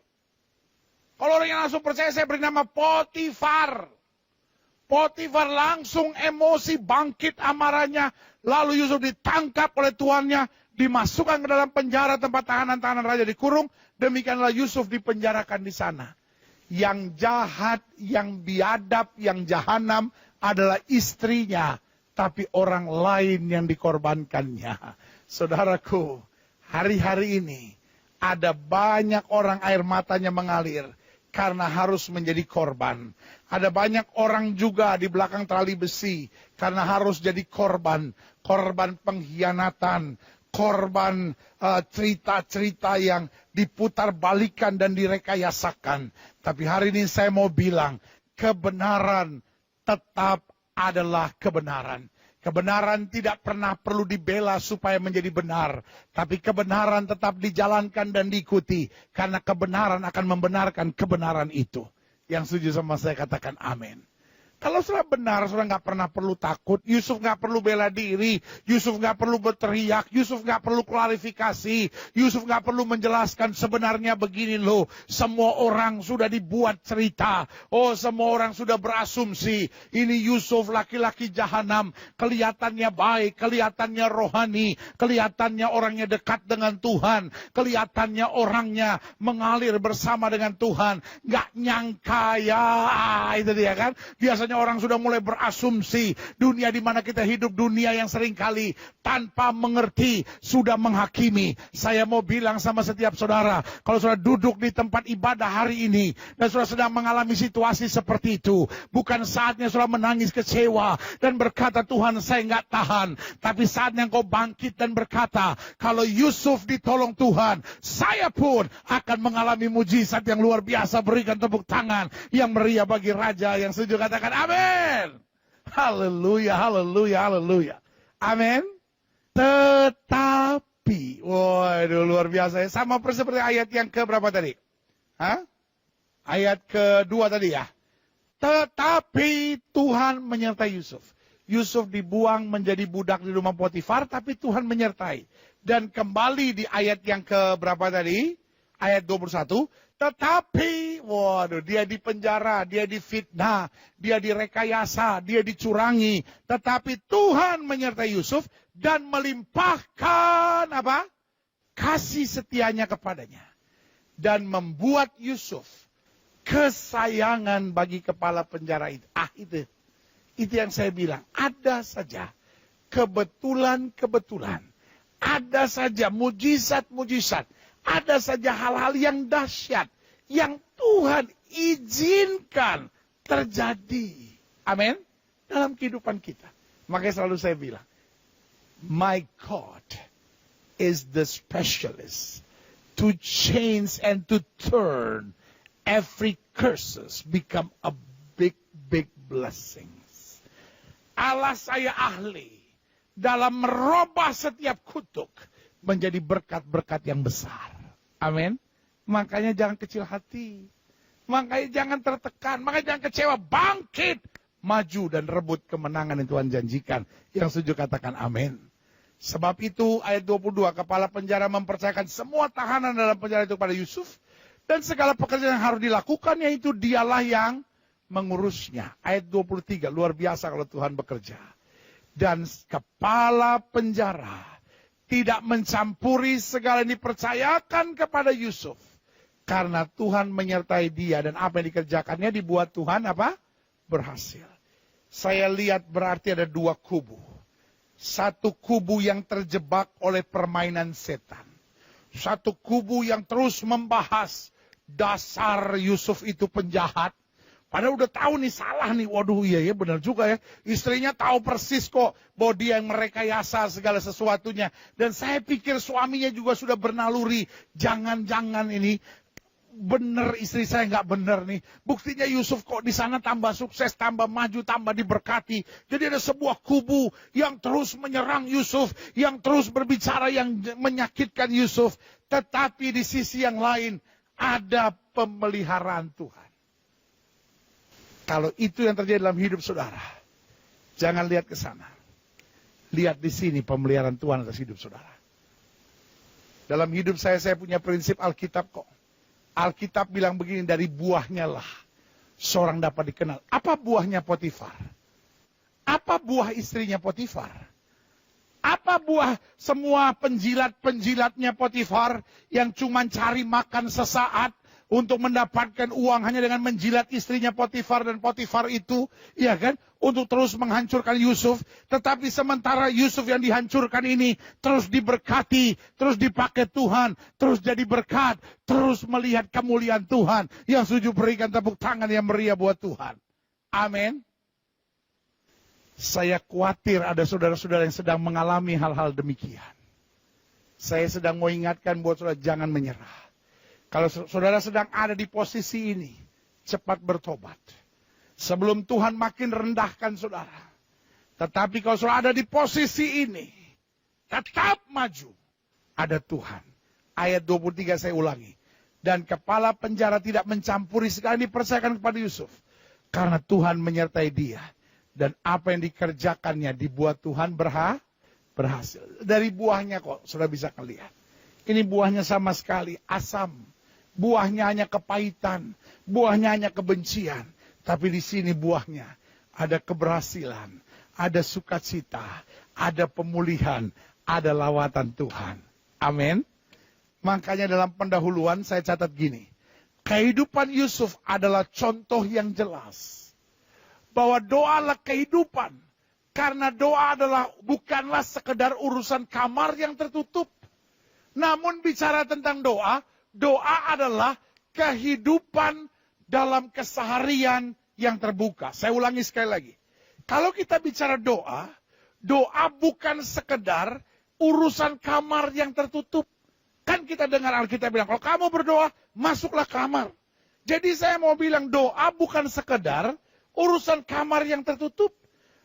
Kalau orang yang langsung percaya, saya beri nama Potifar. Potifar langsung emosi, bangkit amarahnya, lalu Yusuf ditangkap oleh tuannya, dimasukkan ke dalam penjara tempat tahanan-tahanan raja dikurung, demikianlah Yusuf dipenjarakan di sana. Yang jahat, yang biadab, yang jahanam adalah istrinya. Tapi orang lain yang dikorbankannya. Saudaraku, hari-hari ini ada banyak orang air matanya mengalir karena harus menjadi korban. Ada banyak orang juga di belakang tali besi karena harus jadi korban. Korban pengkhianatan, korban cerita-cerita yang diputar balikan dan direkayasakan. Tapi hari ini saya mau bilang, kebenaran tetap adalah kebenaran. Kebenaran tidak pernah perlu dibela supaya menjadi benar. Tapi kebenaran tetap dijalankan dan diikuti. Karena kebenaran akan membenarkan kebenaran itu. Yang setuju sama saya katakan amin. Kalau sudah benar, sudah nggak pernah perlu takut. Yusuf nggak perlu bela diri. Yusuf nggak perlu berteriak. Yusuf nggak perlu klarifikasi. Yusuf nggak perlu menjelaskan sebenarnya begini loh. Semua orang sudah dibuat cerita. Oh, semua orang sudah berasumsi. Ini Yusuf laki-laki jahanam. Kelihatannya baik, kelihatannya rohani. Kelihatannya orangnya dekat dengan Tuhan. Kelihatannya orangnya mengalir bersama dengan Tuhan. Nggak nyangka ya. Itu dia kan. Biasanya orang sudah mulai berasumsi dunia di mana kita hidup, dunia yang seringkali tanpa mengerti sudah menghakimi. Saya mau bilang sama setiap saudara, kalau saudara duduk di tempat ibadah hari ini dan saudara sedang mengalami situasi seperti itu, bukan saatnya saudara menangis kecewa dan berkata Tuhan saya nggak tahan, tapi saatnya kau bangkit dan berkata kalau Yusuf ditolong Tuhan, saya pun akan mengalami mujizat yang luar biasa. Berikan tepuk tangan yang meriah bagi Raja yang setuju, katakan amin. Haleluya, haleluya, haleluya. Amin. Tetapi, waduh luar biasa ya. Sama seperti ayat yang ke berapa tadi? Hah? Ayat kedua tadi ya. Tetapi Tuhan menyertai Yusuf. Yusuf dibuang menjadi budak di rumah Potifar, tapi Tuhan menyertai. Dan kembali di ayat yang ke berapa tadi? Ayat 21. Tetapi, waduh, dia dipenjara, dia difitnah, dia direkayasa, dia dicurangi. Tetapi Tuhan menyertai Yusuf dan melimpahkan apa? Kasih setianya kepadanya. Dan membuat Yusuf kesayangan bagi kepala penjara itu. Itu yang saya bilang. Ada saja kebetulan-kebetulan. Ada saja mujizat-mujizat. Ada saja hal-hal yang dahsyat yang Tuhan izinkan terjadi. Amin. Dalam kehidupan kita. Makanya selalu saya bilang, my God is the specialist to change and to turn every curses become a big blessings. Allah saya ahli dalam merubah setiap kutuk menjadi berkat-berkat yang besar. Amin. Makanya jangan kecil hati. Makanya jangan tertekan, makanya jangan kecewa, bangkit, maju dan rebut kemenangan yang Tuhan janjikan. Yang setuju katakan amin. Sebab itu ayat 22, kepala penjara mempercayakan semua tahanan dalam penjara itu kepada Yusuf. Dan segala pekerjaan yang harus dilakukan, yaitu dialah yang mengurusnya. Ayat 23, luar biasa kalau Tuhan bekerja. Dan kepala penjara tidak mencampuri segala yang dipercayakan kepada Yusuf. Karena Tuhan menyertai dia dan apa yang dikerjakannya dibuat Tuhan apa? Berhasil. Saya lihat berarti ada dua kubu. Satu kubu yang terjebak oleh permainan setan. Satu kubu yang terus membahas dasar Yusuf itu penjahat. Padahal udah tahu nih salah nih. Waduh iya ya benar juga ya. Istrinya tahu persis kok bahwa dia yang merekayasa segala sesuatunya. Dan saya pikir suaminya juga sudah bernaluri. Jangan-jangan ini benar istri saya nggak benar nih. Buktinya Yusuf kok di sana tambah sukses, tambah maju, tambah diberkati. Jadi ada sebuah kubu yang terus menyerang Yusuf. Yang terus berbicara yang menyakitkan Yusuf. Tetapi di sisi yang lain ada pemeliharaan Tuhan. Kalau itu yang terjadi dalam hidup saudara, jangan lihat ke sana. Lihat di sini pemeliharaan Tuhan atas hidup saudara. Dalam hidup saya punya prinsip Alkitab kok. Alkitab bilang begini, dari buahnya lah seorang dapat dikenal. Apa buahnya Potifar? Apa buah istrinya Potifar? Apa buah semua penjilat-penjilatnya Potifar yang cuma cari makan sesaat? Untuk mendapatkan uang hanya dengan menjilat istrinya Potifar. Dan Potifar itu, ya kan, untuk terus menghancurkan Yusuf. Tetapi sementara Yusuf yang dihancurkan ini terus diberkati, terus dipakai Tuhan, terus jadi berkat, terus melihat kemuliaan Tuhan. Yang setuju berikan tepuk tangan yang meriah buat Tuhan. Amin. Saya khawatir ada saudara-saudara yang sedang mengalami hal-hal demikian. Saya sedang mau ingatkan buat saudara, jangan menyerah. Kalau saudara sedang ada di posisi ini, cepat bertobat. Sebelum Tuhan makin rendahkan saudara. Tetapi kalau saudara ada di posisi ini, tetap maju. Ada Tuhan. Ayat 23 saya ulangi. Dan kepala penjara tidak mencampuri segala yang dipercayakan kepada Yusuf. Karena Tuhan menyertai dia. Dan apa yang dikerjakannya dibuat Tuhan berhasil. Dari buahnya kok saudara bisa melihat. Ini buahnya sama sekali asam. Buahnya hanya kepahitan, buahnya hanya kebencian. Tapi di sini buahnya ada keberhasilan, ada sukacita, ada pemulihan, ada lawatan Tuhan. Amin. Makanya dalam pendahuluan saya catat gini. Kehidupan Yusuf adalah contoh yang jelas. Bahwa doa adalah kehidupan. Karena doa adalah bukanlah sekedar urusan kamar yang tertutup. Namun bicara tentang doa, doa adalah kehidupan dalam keseharian yang terbuka. Saya ulangi sekali lagi. Kalau kita bicara doa, doa bukan sekedar urusan kamar yang tertutup. Kan kita dengar Alkitab bilang, kalau kamu berdoa, masuklah kamar. Jadi saya mau bilang doa bukan sekedar urusan kamar yang tertutup.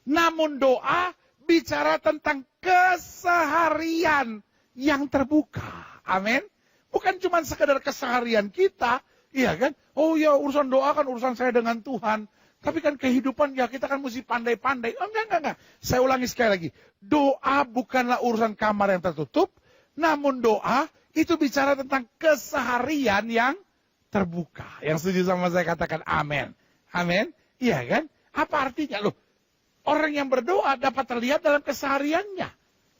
Namun doa bicara tentang keseharian yang terbuka. Amin. Bukan cuma sekedar keseharian kita, iya kan? Oh ya urusan doa kan urusan saya dengan Tuhan. Tapi kan kehidupan ya kita kan mesti pandai-pandai. Oh, enggak. Saya ulangi sekali lagi. Doa bukanlah urusan kamar yang tertutup. Namun doa itu bicara tentang keseharian yang terbuka. Yang setuju sama saya katakan amin. Amin. Iya kan? Apa artinya loh? Orang yang berdoa dapat terlihat dalam kesehariannya.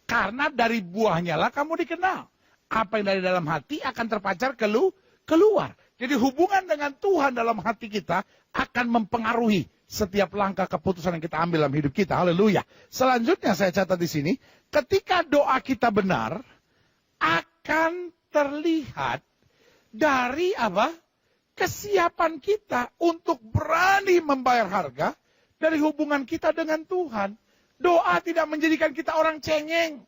Karena dari buahnya lah kamu dikenal. Apa yang dari dalam hati akan terpancar keluar. Jadi hubungan dengan Tuhan dalam hati kita akan mempengaruhi setiap langkah keputusan yang kita ambil dalam hidup kita. Haleluya. Selanjutnya saya catat di sini, ketika doa kita benar, akan terlihat dari apa? Kesiapan kita untuk berani membayar harga dari hubungan kita dengan Tuhan. Doa tidak menjadikan kita orang cengeng.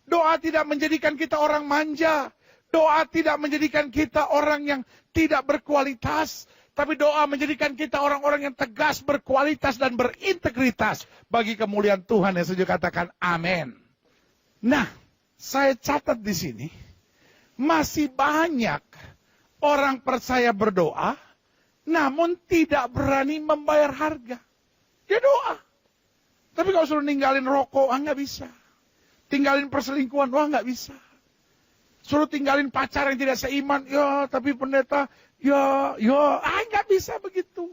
Doa tidak menjadikan kita orang manja. Doa tidak menjadikan kita orang yang tidak berkualitas. Tapi doa menjadikan kita orang-orang yang tegas, berkualitas, dan berintegritas. Bagi kemuliaan Tuhan yang setuju katakan amin. Nah, saya catat di sini. Masih banyak orang percaya berdoa. namun tidak berani membayar harga. Dia doa. Tapi kalau suruh ninggalin rokok, nggak bisa. Tinggalin perselingkuhan, nggak bisa. Suruh tinggalin pacar yang tidak seiman, ya tapi pendeta, nggak bisa begitu.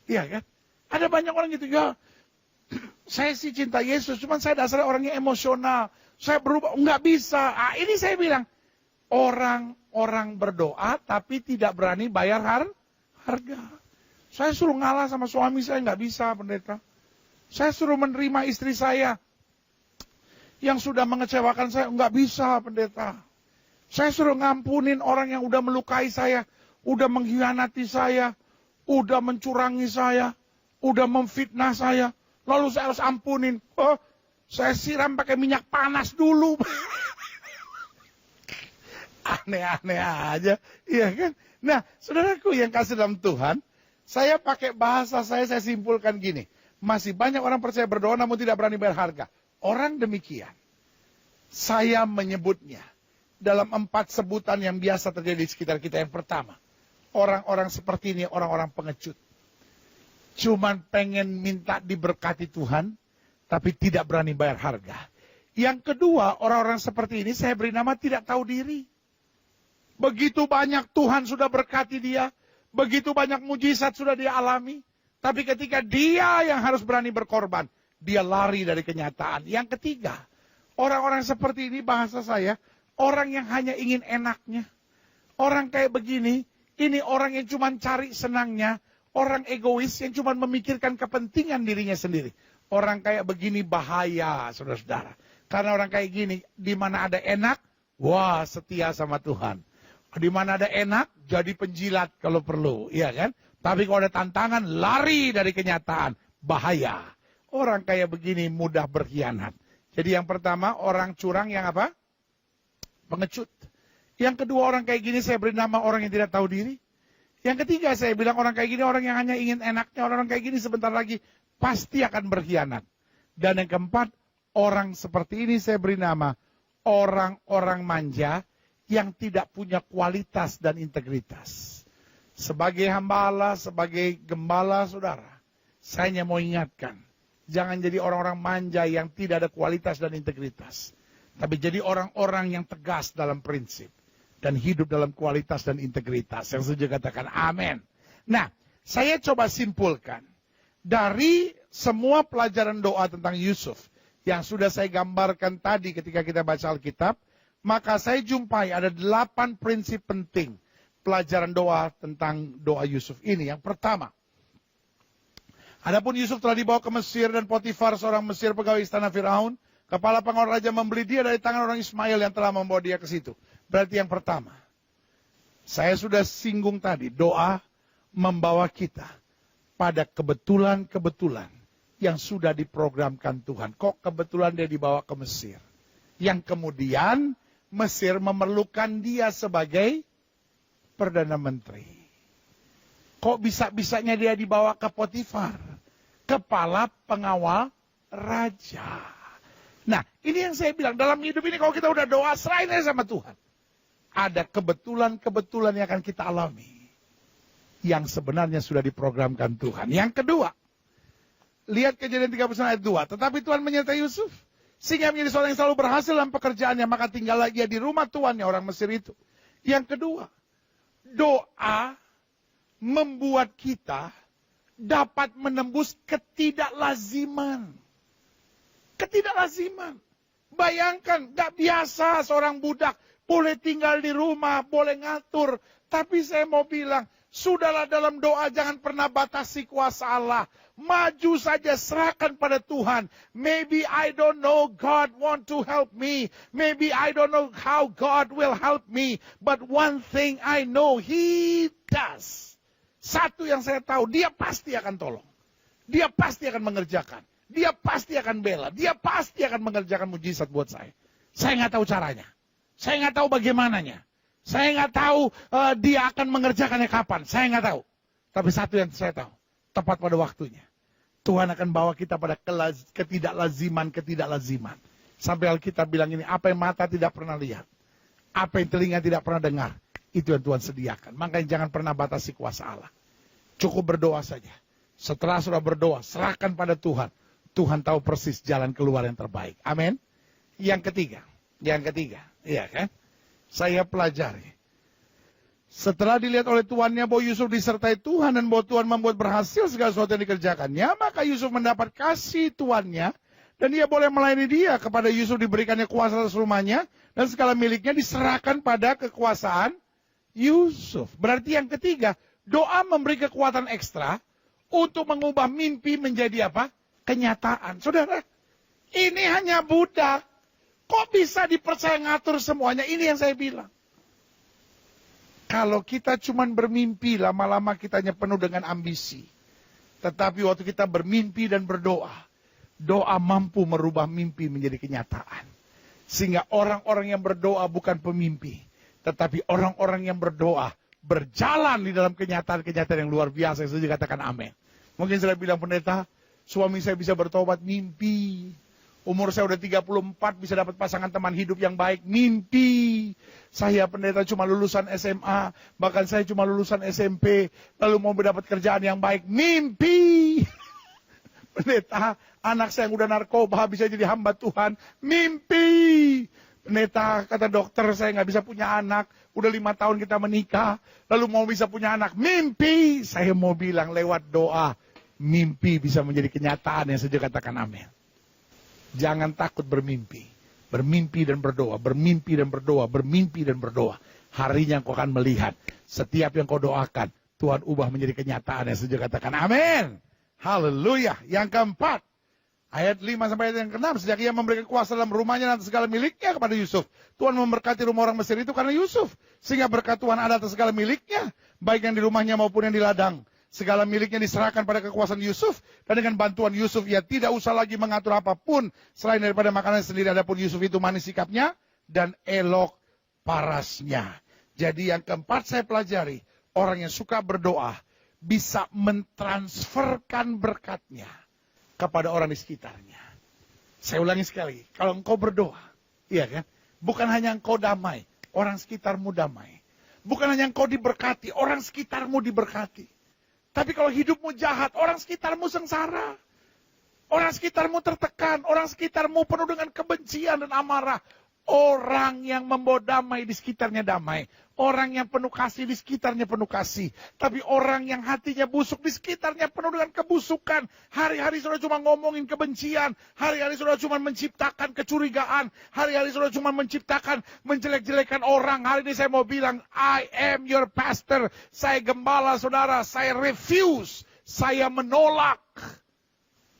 Iya kan? Ada banyak orang gitu, ya saya sih cinta Yesus, cuman saya dasarnya orangnya emosional. Saya berubah, nggak bisa. Ini saya bilang, orang berdoa tapi tidak berani bayar harga. Saya suruh ngalah sama suami saya, nggak bisa pendeta. Saya suruh menerima istri saya yang sudah mengecewakan saya, nggak bisa pendeta. Saya suruh ngampunin orang yang udah melukai saya, udah mengkhianati saya, udah mencurangi saya, udah memfitnah saya. Lalu saya harus ampunin. Saya siram pakai minyak panas dulu. Aneh-aneh aja. Iya kan? Nah, saudaraku yang kasih dalam Tuhan, saya pakai bahasa saya simpulkan gini. Masih banyak orang percaya berdoa namun tidak berani bayar harga. Orang demikian. Saya menyebutnya dalam 4 sebutan yang biasa terjadi di sekitar kita. Yang pertama, orang-orang seperti ini orang-orang pengecut. Cuman pengen minta diberkati Tuhan, tapi tidak berani bayar harga. Yang kedua, orang-orang seperti ini saya beri nama tidak tahu diri. Begitu banyak Tuhan sudah berkati dia, begitu banyak mujizat sudah dia alami, tapi ketika dia yang harus berani berkorban, dia lari dari kenyataan. Yang ketiga, orang-orang seperti ini bahasa saya, orang yang hanya ingin enaknya. Orang kayak begini, ini orang yang cuma cari senangnya, orang egois yang cuma memikirkan kepentingan dirinya sendiri. Orang kayak begini bahaya, saudara-saudara. Karena orang kayak gini, di mana ada enak, wah setia sama Tuhan. Di mana ada enak, jadi penjilat kalau perlu, iya kan? Tapi kalau ada tantangan, lari dari kenyataan, bahaya. Orang kayak begini mudah berkhianat. Jadi yang pertama, orang curang yang apa? Pengecut. Yang kedua, orang kayak gini saya beri nama orang yang tidak tahu diri. Yang ketiga, saya bilang orang kayak gini, orang yang hanya ingin enaknya, orang kayak gini sebentar lagi pasti akan berkhianat. Dan yang keempat, orang seperti ini saya beri nama orang-orang manja yang tidak punya kualitas dan integritas. Sebagai hamba Allah, sebagai gembala saudara, saya hanya mau ingatkan, jangan jadi orang-orang manja yang tidak ada kualitas dan integritas. Tapi jadi orang-orang yang tegas dalam prinsip. Dan hidup dalam kualitas dan integritas. Yang setuju katakan amin. Nah, saya coba simpulkan. Dari semua pelajaran doa tentang Yusuf. Yang sudah saya gambarkan tadi ketika kita baca Alkitab. Maka saya jumpai ada 8 prinsip penting. Pelajaran doa tentang doa Yusuf ini. Yang pertama. Adapun Yusuf telah dibawa ke Mesir dan Potifar seorang Mesir pegawai istana Firaun. Kepala pengawal raja membeli dia dari tangan orang Ismail yang telah membawa dia ke situ. Berarti yang pertama, saya sudah singgung tadi, doa membawa kita pada kebetulan-kebetulan yang sudah diprogramkan Tuhan. Kok kebetulan dia dibawa ke Mesir? Yang kemudian Mesir memerlukan dia sebagai Perdana Menteri. Kok bisa-bisanya dia dibawa ke Potifar? Kepala pengawal raja. Nah, ini yang saya bilang, dalam hidup ini kalau kita udah doa, serahin aja sama Tuhan. Ada kebetulan-kebetulan yang akan kita alami. Yang sebenarnya sudah diprogramkan Tuhan. Yang kedua, lihat Kejadian 39 ayat 2. Tetapi Tuhan menyertai Yusuf. Sehingga menjadi seorang yang selalu berhasil dalam pekerjaannya. Maka tinggallah ia di rumah tuannya, orang Mesir itu. Yang kedua, doa membuat kita dapat menembus ketidaklaziman. Ketidaklaziman. Bayangkan, gak biasa seorang budak boleh tinggal di rumah, boleh ngatur. Tapi saya mau bilang, sudahlah dalam doa jangan pernah batasi kuasa Allah. Maju saja, serahkan pada Tuhan. Maybe I don't know God want to help me. Maybe I don't know how God will help me. But one thing I know, He does. Satu yang saya tahu, Dia pasti akan tolong. Dia pasti akan mengerjakan. Dia pasti akan bela. Dia pasti akan mengerjakan mujizat buat saya. Saya nggak tahu caranya. Saya nggak tahu bagaimananya. Saya nggak tahu dia akan mengerjakannya kapan. Saya nggak tahu. Tapi satu yang saya tahu. Tepat pada waktunya. Tuhan akan bawa kita pada ketidaklaziman. Sampai Alkitab bilang ini, apa yang mata tidak pernah lihat. Apa yang telinga tidak pernah dengar. Itu yang Tuhan sediakan. Makanya jangan pernah batasi kuasa Allah. Cukup berdoa saja. Setelah sudah berdoa, serahkan pada Tuhan. Tuhan tahu persis jalan keluar yang terbaik. Amin. Yang ketiga, iya kan? Saya pelajari. Setelah dilihat oleh tuannya bahwa Yusuf disertai Tuhan dan bahwa Tuhan membuat berhasil segala sesuatu yang dikerjakannya, maka Yusuf mendapat kasih tuannya dan ia boleh melayani dia. Kepada Yusuf diberikannya kuasa atas rumahnya dan segala miliknya diserahkan pada kekuasaan Yusuf. Berarti yang ketiga, doa memberi kekuatan ekstra untuk mengubah mimpi menjadi apa? Kenyataan. Saudara, ini hanya budak. Kok bisa dipercaya ngatur semuanya? Ini yang saya bilang. Kalau kita cuma bermimpi, lama-lama kitanya penuh dengan ambisi. Tetapi waktu kita bermimpi dan berdoa, doa mampu merubah mimpi menjadi kenyataan. Sehingga orang-orang yang berdoa bukan pemimpi, tetapi orang-orang yang berdoa berjalan di dalam kenyataan-kenyataan yang luar biasa. Saya juga katakan amin. Mungkin saya bilang, pendeta, suami saya bisa bertobat, mimpi. Umur saya udah 34, bisa dapat pasangan teman hidup yang baik, mimpi. Saya pendeta cuma lulusan SMA, bahkan saya cuma lulusan SMP, lalu mau mendapat kerjaan yang baik, mimpi. Pendeta, anak saya yang udah narkoba bisa jadi hamba Tuhan, mimpi. Pendeta, kata dokter saya nggak bisa punya anak, udah 5 tahun kita menikah, lalu mau bisa punya anak, mimpi. Saya mau bilang lewat doa, mimpi bisa menjadi kenyataan yang saya katakan amin. Jangan takut bermimpi. Bermimpi dan berdoa, bermimpi dan berdoa, bermimpi dan berdoa. Harinya kau akan melihat setiap yang kau doakan, Tuhan ubah menjadi kenyataan yang saya katakan amin. Haleluya. Yang keempat, ayat 5 sampai ayat yang ke-6, sejak ia memberikan kuasa dalam rumahnya dan segala miliknya kepada Yusuf. Tuhan memberkati rumah orang Mesir itu karena Yusuf. Sehingga berkat Tuhan ada atas segala miliknya, baik yang di rumahnya maupun yang di ladang. Segala miliknya diserahkan pada kekuasaan Yusuf. Dan dengan bantuan Yusuf, ia tidak usah lagi mengatur apapun selain daripada makanan sendiri. Adapun Yusuf itu manis sikapnya dan elok parasnya. Jadi yang keempat saya pelajari, orang yang suka berdoa bisa mentransferkan berkatnya kepada orang di sekitarnya. Saya ulangi sekali, kalau engkau berdoa, iya kan? Bukan hanya engkau damai, orang sekitarmu damai. Bukan hanya engkau diberkati, orang sekitarmu diberkati. Tapi kalau hidupmu jahat, orang sekitarmu sengsara. Orang sekitarmu tertekan, orang sekitarmu penuh dengan kebencian dan amarah. Orang yang membawa damai di sekitarnya damai. Orang yang penuh kasih di sekitarnya penuh kasih. Tapi orang yang hatinya busuk di sekitarnya penuh dengan kebusukan. Hari-hari sudah cuma ngomongin kebencian. Hari-hari sudah cuma menciptakan kecurigaan. Hari-hari sudah cuma menciptakan menjelek-jelekan orang. Hari ini saya mau bilang, I am your pastor. Saya gembala saudara. Saya refuse. Saya menolak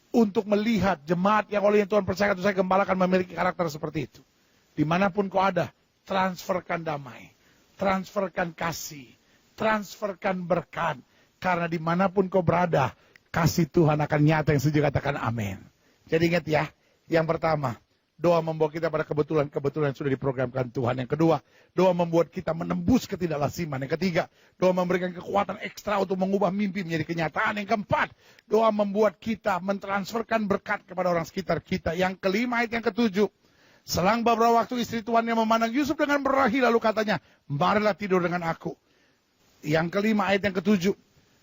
untuk melihat jemaat yang oleh Tuhan percaya itu saya gembalakan memiliki karakter seperti itu. Dimanapun kau ada, transferkan damai, transferkan kasih, transferkan berkat. Karena dimanapun kau berada, kasih Tuhan akan nyata yang setuju katakan amin. Jadi ingat ya, yang pertama, doa membawa kita pada kebetulan yang sudah diprogramkan Tuhan. Yang kedua, doa membuat kita menembus ketidaklasiman. Yang ketiga, doa memberikan kekuatan ekstra untuk mengubah mimpi menjadi kenyataan. Yang keempat, doa membuat kita mentransferkan berkat kepada orang sekitar kita. Yang kelima, ayat yang ketujuh. Selang beberapa waktu istri tuannya memandang Yusuf dengan berahi lalu katanya, marilah tidur dengan aku. Yang kelima ayat yang ketujuh,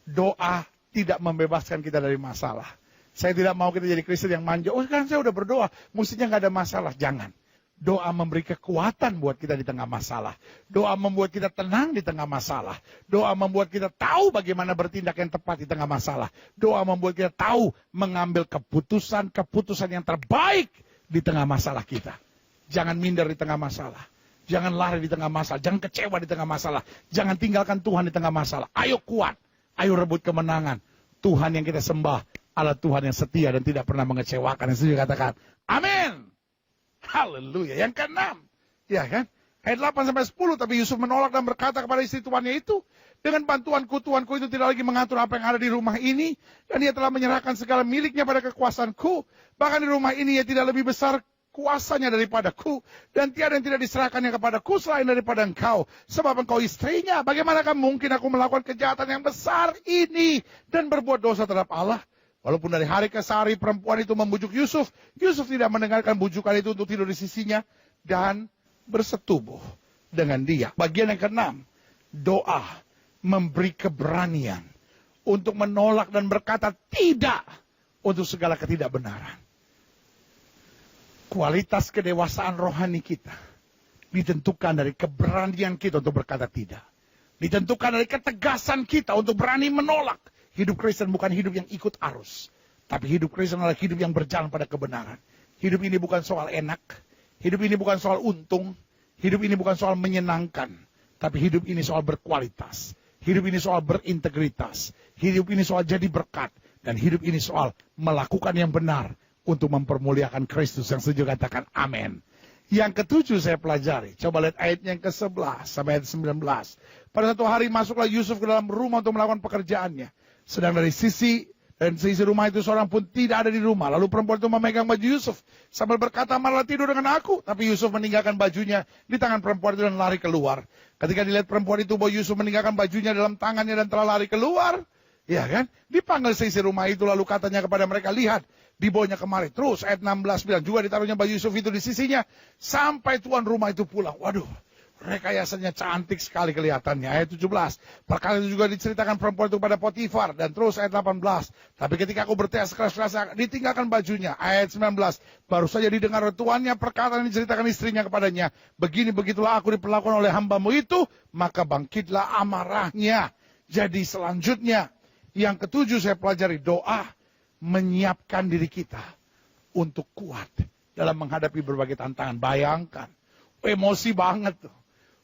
doa tidak membebaskan kita dari masalah. Saya tidak mau kita jadi Kristen yang manja, oh kan saya udah berdoa, mestinya gak ada masalah. Jangan. Doa memberi kekuatan buat kita di tengah masalah. Doa membuat kita tenang di tengah masalah. Doa membuat kita tahu bagaimana bertindak yang tepat di tengah masalah. Doa membuat kita tahu mengambil keputusan yang terbaik di tengah masalah kita. Jangan minder di tengah masalah. Jangan lari di tengah masalah. Jangan kecewa di tengah masalah. Jangan tinggalkan Tuhan di tengah masalah. Ayo kuat. Ayo rebut kemenangan. Tuhan yang kita sembah adalah Tuhan yang setia dan tidak pernah mengecewakan. Yang setuju katakan, amin. Haleluya. Yang keenam. Ya kan? Ayat 8-10. Tapi Yusuf menolak dan berkata kepada istri tuannya itu, dengan bantuanku, tuanku itu tidak lagi mengatur apa yang ada di rumah ini. Dan ia telah menyerahkan segala miliknya pada kekuasaanku. Bahkan di rumah ini ia tidak lebih besar kuasanya daripadaku, dan tiada yang tidak diserahkannya kepadaku selain daripada engkau, sebab engkau istrinya. Bagaimanakah mungkin aku melakukan kejahatan yang besar ini dan berbuat dosa terhadap Allah? Walaupun dari hari ke hari perempuan itu membujuk Yusuf, Yusuf tidak mendengarkan bujukan itu untuk tidur di sisinya dan bersetubuh dengan dia. Bagian yang keenam, doa memberi keberanian untuk menolak dan berkata tidak untuk segala ketidakbenaran. Kualitas kedewasaan rohani kita ditentukan dari keberanian kita untuk berkata tidak. Ditentukan dari ketegasan kita untuk berani menolak. Hidup Kristen bukan hidup yang ikut arus. Tapi hidup Kristen adalah hidup yang berjalan pada kebenaran. Hidup ini bukan soal enak. Hidup ini bukan soal untung. Hidup ini bukan soal menyenangkan. Tapi hidup ini soal berkualitas. Hidup ini soal berintegritas. Hidup ini soal jadi berkat. Dan hidup ini soal melakukan yang benar untuk mempermuliakan Kristus. Yang setuju katakan amin. Yang ketujuh saya pelajari. Coba lihat ayat yang ke-11 sampai ayat 19. Pada satu hari masuklah Yusuf ke dalam rumah untuk melakukan pekerjaannya. Sedang dari sisi rumah itu seorang pun tidak ada di rumah. Lalu perempuan itu memegang baju Yusuf sambil berkata, malah tidur dengan aku. Tapi Yusuf meninggalkan bajunya di tangan perempuan itu dan lari keluar. Ketika dilihat perempuan itu bahwa Yusuf meninggalkan bajunya dalam tangannya dan telah lari keluar, ya kan? Dipanggil seisi rumah itu lalu katanya kepada mereka, lihat, dibawanya kemari. Terus ayat 16 bilang, juga ditaruhnya baju Yusuf itu di sisinya sampai tuan rumah itu pulang. Waduh, rekayasanya cantik sekali kelihatannya. Ayat 17, perkara itu juga diceritakan perempuan itu pada Potifar. Dan terus ayat 18, tapi ketika aku berteriak keras-keras ditinggalkan bajunya. Ayat 19, baru saja didengar tuannya perkataan yang diceritakan istrinya kepadanya, begitulah aku diperlakukan oleh hambamu itu, maka bangkitlah amarahnya. Jadi selanjutnya, yang ketujuh saya pelajari, doa menyiapkan diri kita untuk kuat dalam menghadapi berbagai tantangan. Bayangkan, emosi banget tuh.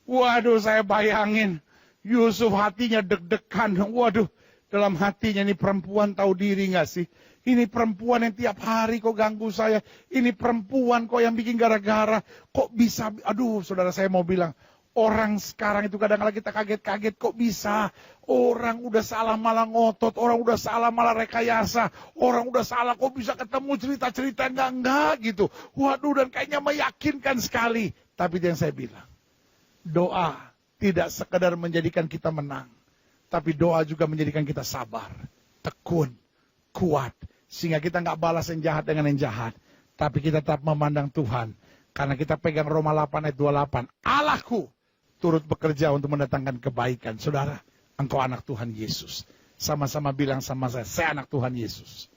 Waduh, saya bayangin Yusuf hatinya deg-degan. Waduh, dalam hatinya ini perempuan tahu diri gak sih? Ini perempuan yang tiap hari kok ganggu saya. Ini perempuan kok yang bikin gara-gara. Kok bisa, aduh saudara saya mau bilang, orang sekarang itu kadang-kadang kita kaget-kaget kok bisa. Orang udah salah malah ngotot, orang udah salah malah rekayasa. Orang udah salah kok bisa ketemu cerita-cerita enggak gitu. Waduh, dan kayaknya meyakinkan sekali. Tapi itu yang saya bilang, doa tidak sekedar menjadikan kita menang. Tapi doa juga menjadikan kita sabar, tekun, kuat. Sehingga kita nggak balas yang jahat dengan yang jahat. Tapi kita tetap memandang Tuhan. Karena kita pegang Roma 8 ayat 28. Allahku turut bekerja untuk mendatangkan kebaikan. Saudara, engkau anak Tuhan Yesus. Sama-sama bilang sama saya anak Tuhan Yesus.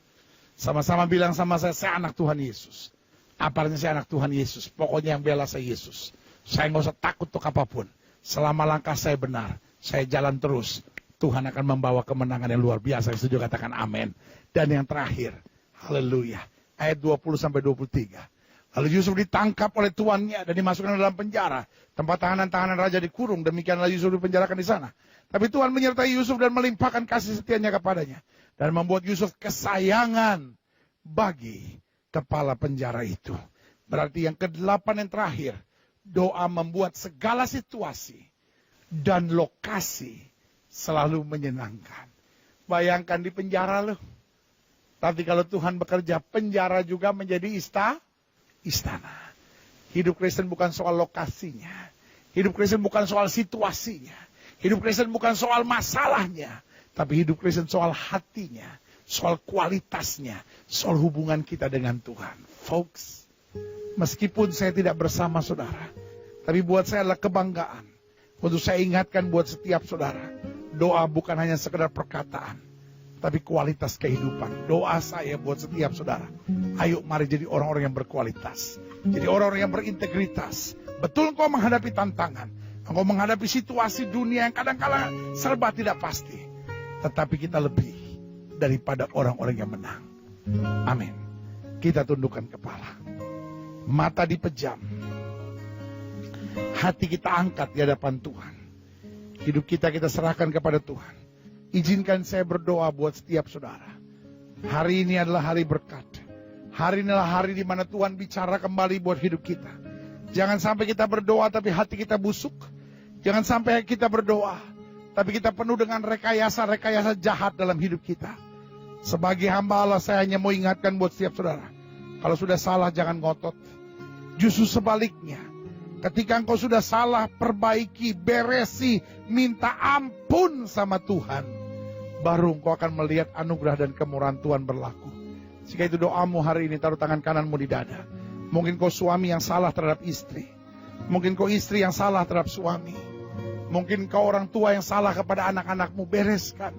Sama-sama bilang sama saya anak Tuhan Yesus. Apa artinya saya anak Tuhan Yesus? Pokoknya yang bela saya Yesus. Saya nggak usah takut untuk apapun. Selama langkah saya benar, saya jalan terus. Tuhan akan membawa kemenangan yang luar biasa. Yang setuju katakan amin. Dan yang terakhir, haleluya. Ayat 20-23. Lalu Yusuf ditangkap oleh tuannya dan dimasukkan dalam penjara. Tempat tahanan-tahanan raja dikurung. Demikianlah Yusuf dipenjarakan di sana. Tapi Tuhan menyertai Yusuf dan melimpahkan kasih setianya kepadanya. Dan membuat Yusuf kesayangan bagi kepala penjara itu. Berarti yang ke-8 yang terakhir. Doa membuat segala situasi dan lokasi selalu menyenangkan. Bayangkan di penjara loh. Tapi kalau Tuhan bekerja, penjara juga menjadi istana. Hidup Kristen bukan soal lokasinya. Hidup Kristen bukan soal situasinya. Hidup Kristen bukan soal masalahnya. Tapi hidup Kristen soal hatinya. Soal kualitasnya. Soal hubungan kita dengan Tuhan. Folks, meskipun saya tidak bersama saudara. Tapi buat saya adalah kebanggaan. Untuk saya ingatkan buat setiap saudara. Doa bukan hanya sekedar perkataan. Tapi kualitas kehidupan. Doa saya buat setiap saudara. Ayo mari jadi orang-orang yang berkualitas. Jadi orang-orang yang berintegritas. Betul engkau menghadapi tantangan. Engkau menghadapi situasi dunia yang kadang-kala serba tidak pasti. Tetapi kita lebih daripada orang-orang yang menang. Amin. Kita tundukkan kepala. Mata dipejam. Hati kita angkat di hadapan Tuhan. Hidup kita serahkan kepada Tuhan. Izinkan saya berdoa buat setiap saudara. Hari ini adalah hari berkat. Hari ini adalah hari di mana Tuhan bicara kembali buat hidup kita. Jangan sampai kita berdoa tapi hati kita busuk. Jangan sampai kita berdoa tapi kita penuh dengan rekayasa-rekayasa jahat dalam hidup kita. Sebagai hamba Allah saya hanya mau ingatkan buat setiap saudara. Kalau sudah salah jangan ngotot. Justru sebaliknya. Ketika engkau sudah salah, perbaiki, beresi, minta ampun sama Tuhan. Baru engkau akan melihat anugerah dan kemurahan Tuhan berlaku. Jika itu doamu hari ini, taruh tangan kananmu di dada. Mungkin kau suami yang salah terhadap istri. Mungkin kau istri yang salah terhadap suami. Mungkin kau orang tua yang salah kepada anak-anakmu, bereskan.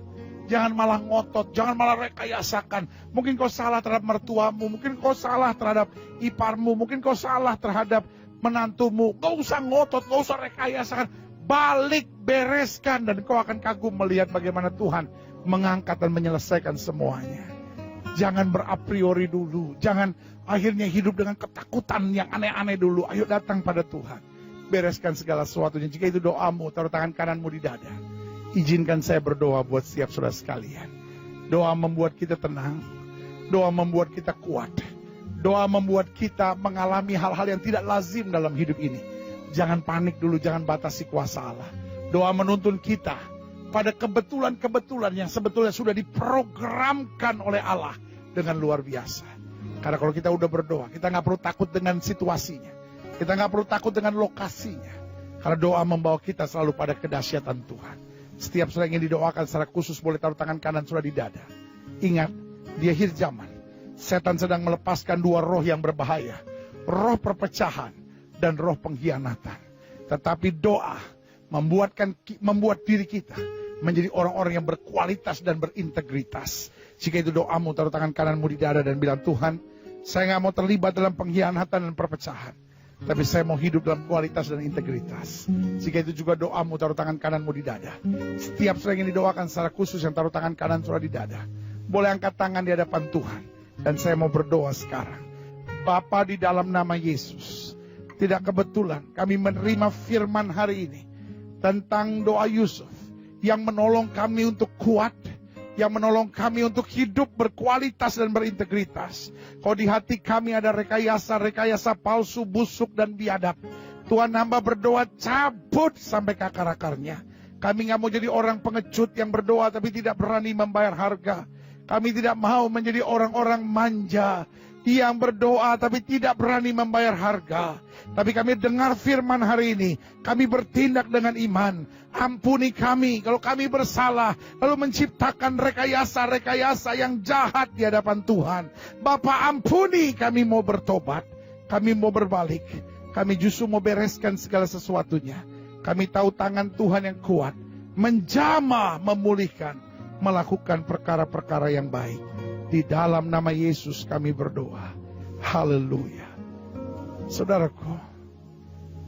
Jangan malah ngotot, jangan malah rekayasakan. Mungkin kau salah terhadap mertuamu, mungkin kau salah terhadap iparmu, mungkin kau salah terhadap menantumu. Gak usah ngotot, gak usah rekayasakan. Balik, bereskan, dan kau akan kagum melihat bagaimana Tuhan mengangkat dan menyelesaikan semuanya. Jangan bera priori dulu, jangan akhirnya hidup dengan ketakutan yang aneh-aneh dulu. Ayo datang pada Tuhan, bereskan segala sesuatunya. Jika itu doamu, taruh tangan kananmu di dada. Izinkan saya berdoa buat setiap saudara sekalian. Doa membuat kita tenang. Doa membuat kita kuat. Doa membuat kita mengalami hal-hal yang tidak lazim dalam hidup ini. Jangan panik dulu, jangan batasi kuasa Allah. Doa menuntun kita pada kebetulan-kebetulan yang sebetulnya sudah diprogramkan oleh Allah dengan luar biasa. Karena kalau kita udah berdoa, kita gak perlu takut dengan situasinya. Kita gak perlu takut dengan lokasinya. Karena doa membawa kita selalu pada kedahsyatan Tuhan. Setiap saudara yang didoakan secara khusus boleh taruh tangan kanan saudara di dada. Ingat, di akhir zaman, setan sedang melepaskan dua roh yang berbahaya. Roh perpecahan dan roh pengkhianatan. Tetapi doa membuat diri kita menjadi orang-orang yang berkualitas dan berintegritas. Jika itu doamu, taruh tangan kananmu di dada dan bilang, Tuhan, saya gak mau terlibat dalam pengkhianatan dan perpecahan. Tapi saya mau hidup dalam kualitas dan integritas. Jika itu juga doamu, taruh tangan kananmu di dada. Setiap saudara yang didoakan secara khusus yang taruh tangan kanan saudara di dada, boleh angkat tangan di hadapan Tuhan. Dan saya mau berdoa sekarang. Bapa, di dalam nama Yesus, tidak kebetulan kami menerima firman hari ini tentang doa Yusuf yang menolong kami untuk kuat, yang menolong kami untuk hidup berkualitas dan berintegritas. Kalau di hati kami ada rekayasa palsu, busuk dan biadab, Tuhan hamba berdoa cabut sampai ke akar-akarnya. Kami gak mau jadi orang pengecut yang berdoa tapi tidak berani membayar harga. Kami tidak mau menjadi orang-orang manja yang berdoa tapi tidak berani membayar harga. Tapi kami dengar firman hari ini, kami bertindak dengan iman. Ampuni kami kalau kami bersalah, lalu menciptakan rekayasa-rekayasa yang jahat di hadapan Tuhan. Bapa, ampuni, kami mau bertobat, kami mau berbalik, kami justru mau bereskan segala sesuatunya. Kami tahu tangan Tuhan yang kuat, menjamah, memulihkan, melakukan perkara-perkara yang baik. Di dalam nama Yesus kami berdoa. Haleluya. Saudaraku,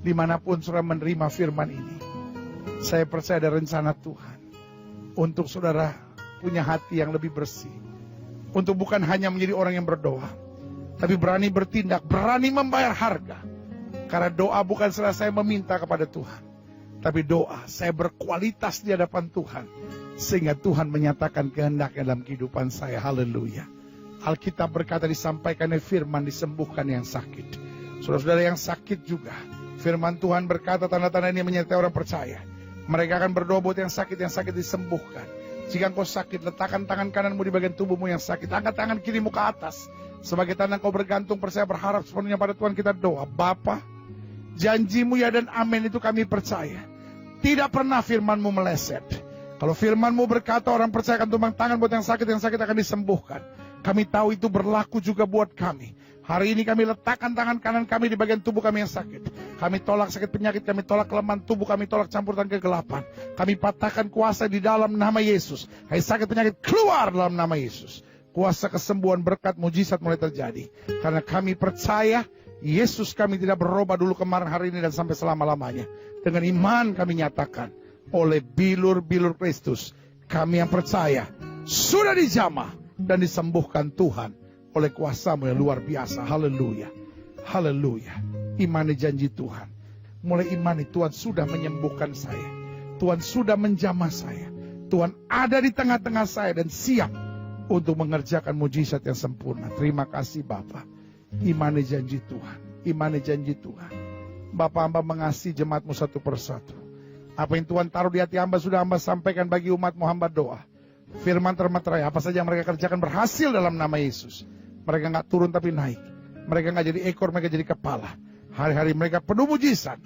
dimanapun saudara menerima firman ini, saya percaya ada rencana Tuhan untuk saudara punya hati yang lebih bersih. Untuk bukan hanya menjadi orang yang berdoa, tapi berani bertindak, berani membayar harga. Karena doa bukan selesai meminta kepada Tuhan, tapi doa saya berkualitas di hadapan Tuhan, sehingga Tuhan menyatakan kehendaknya dalam kehidupan saya. Haleluya. Alkitab berkata disampaikannya firman, disembuhkan yang sakit. Saudara-saudara yang sakit juga, firman Tuhan berkata tanda-tanda ini menyertai orang percaya. Mereka akan berdoa buat yang sakit disembuhkan. Jika engkau sakit, letakkan tangan kananmu di bagian tubuhmu yang sakit. Angkat tangan kirimu ke atas. Sebagai tanda engkau bergantung, percaya, berharap sepenuhnya pada Tuhan, kita doa. Bapa, janjimu ya dan amin itu kami percaya. Tidak pernah firmanmu meleset. Kalau firmanmu berkata orang percaya akan tumbang tangan buat yang sakit akan disembuhkan. Kami tahu itu berlaku juga buat kami. Hari ini kami letakkan tangan kanan kami di bagian tubuh kami yang sakit. Kami tolak sakit penyakit, kami tolak kelemahan tubuh, kami tolak campuran kegelapan. Kami patahkan kuasa di dalam nama Yesus. Hai sakit penyakit, keluar dalam nama Yesus. Kuasa kesembuhan, berkat, mujizat mulai terjadi. Karena kami percaya Yesus kami tidak berubah dulu, kemarin, hari ini, dan sampai selama-lamanya. Dengan iman kami nyatakan, oleh bilur-bilur Kristus, kami yang percaya sudah dijamah dan disembuhkan Tuhan oleh kuasa-Mu yang luar biasa. Haleluya. Haleluya. Imani janji Tuhan. Mulai imani Tuhan sudah menyembuhkan saya. Tuhan sudah menjamah saya. Tuhan ada di tengah-tengah saya dan siap untuk mengerjakan mujizat yang sempurna. Terima kasih Bapa. Imani janji Tuhan. Imani janji Tuhan. Bapa, hamba mengasihi jemaat-Mu satu persatu. Apa yang Tuhan taruh di hati hamba sudah hamba sampaikan bagi umat-Mu. Hamba doa firman termaterai, apa saja yang mereka kerjakan berhasil dalam nama Yesus. Mereka gak turun tapi naik. Mereka gak jadi ekor, mereka jadi kepala. Hari-hari mereka penuh mujizat.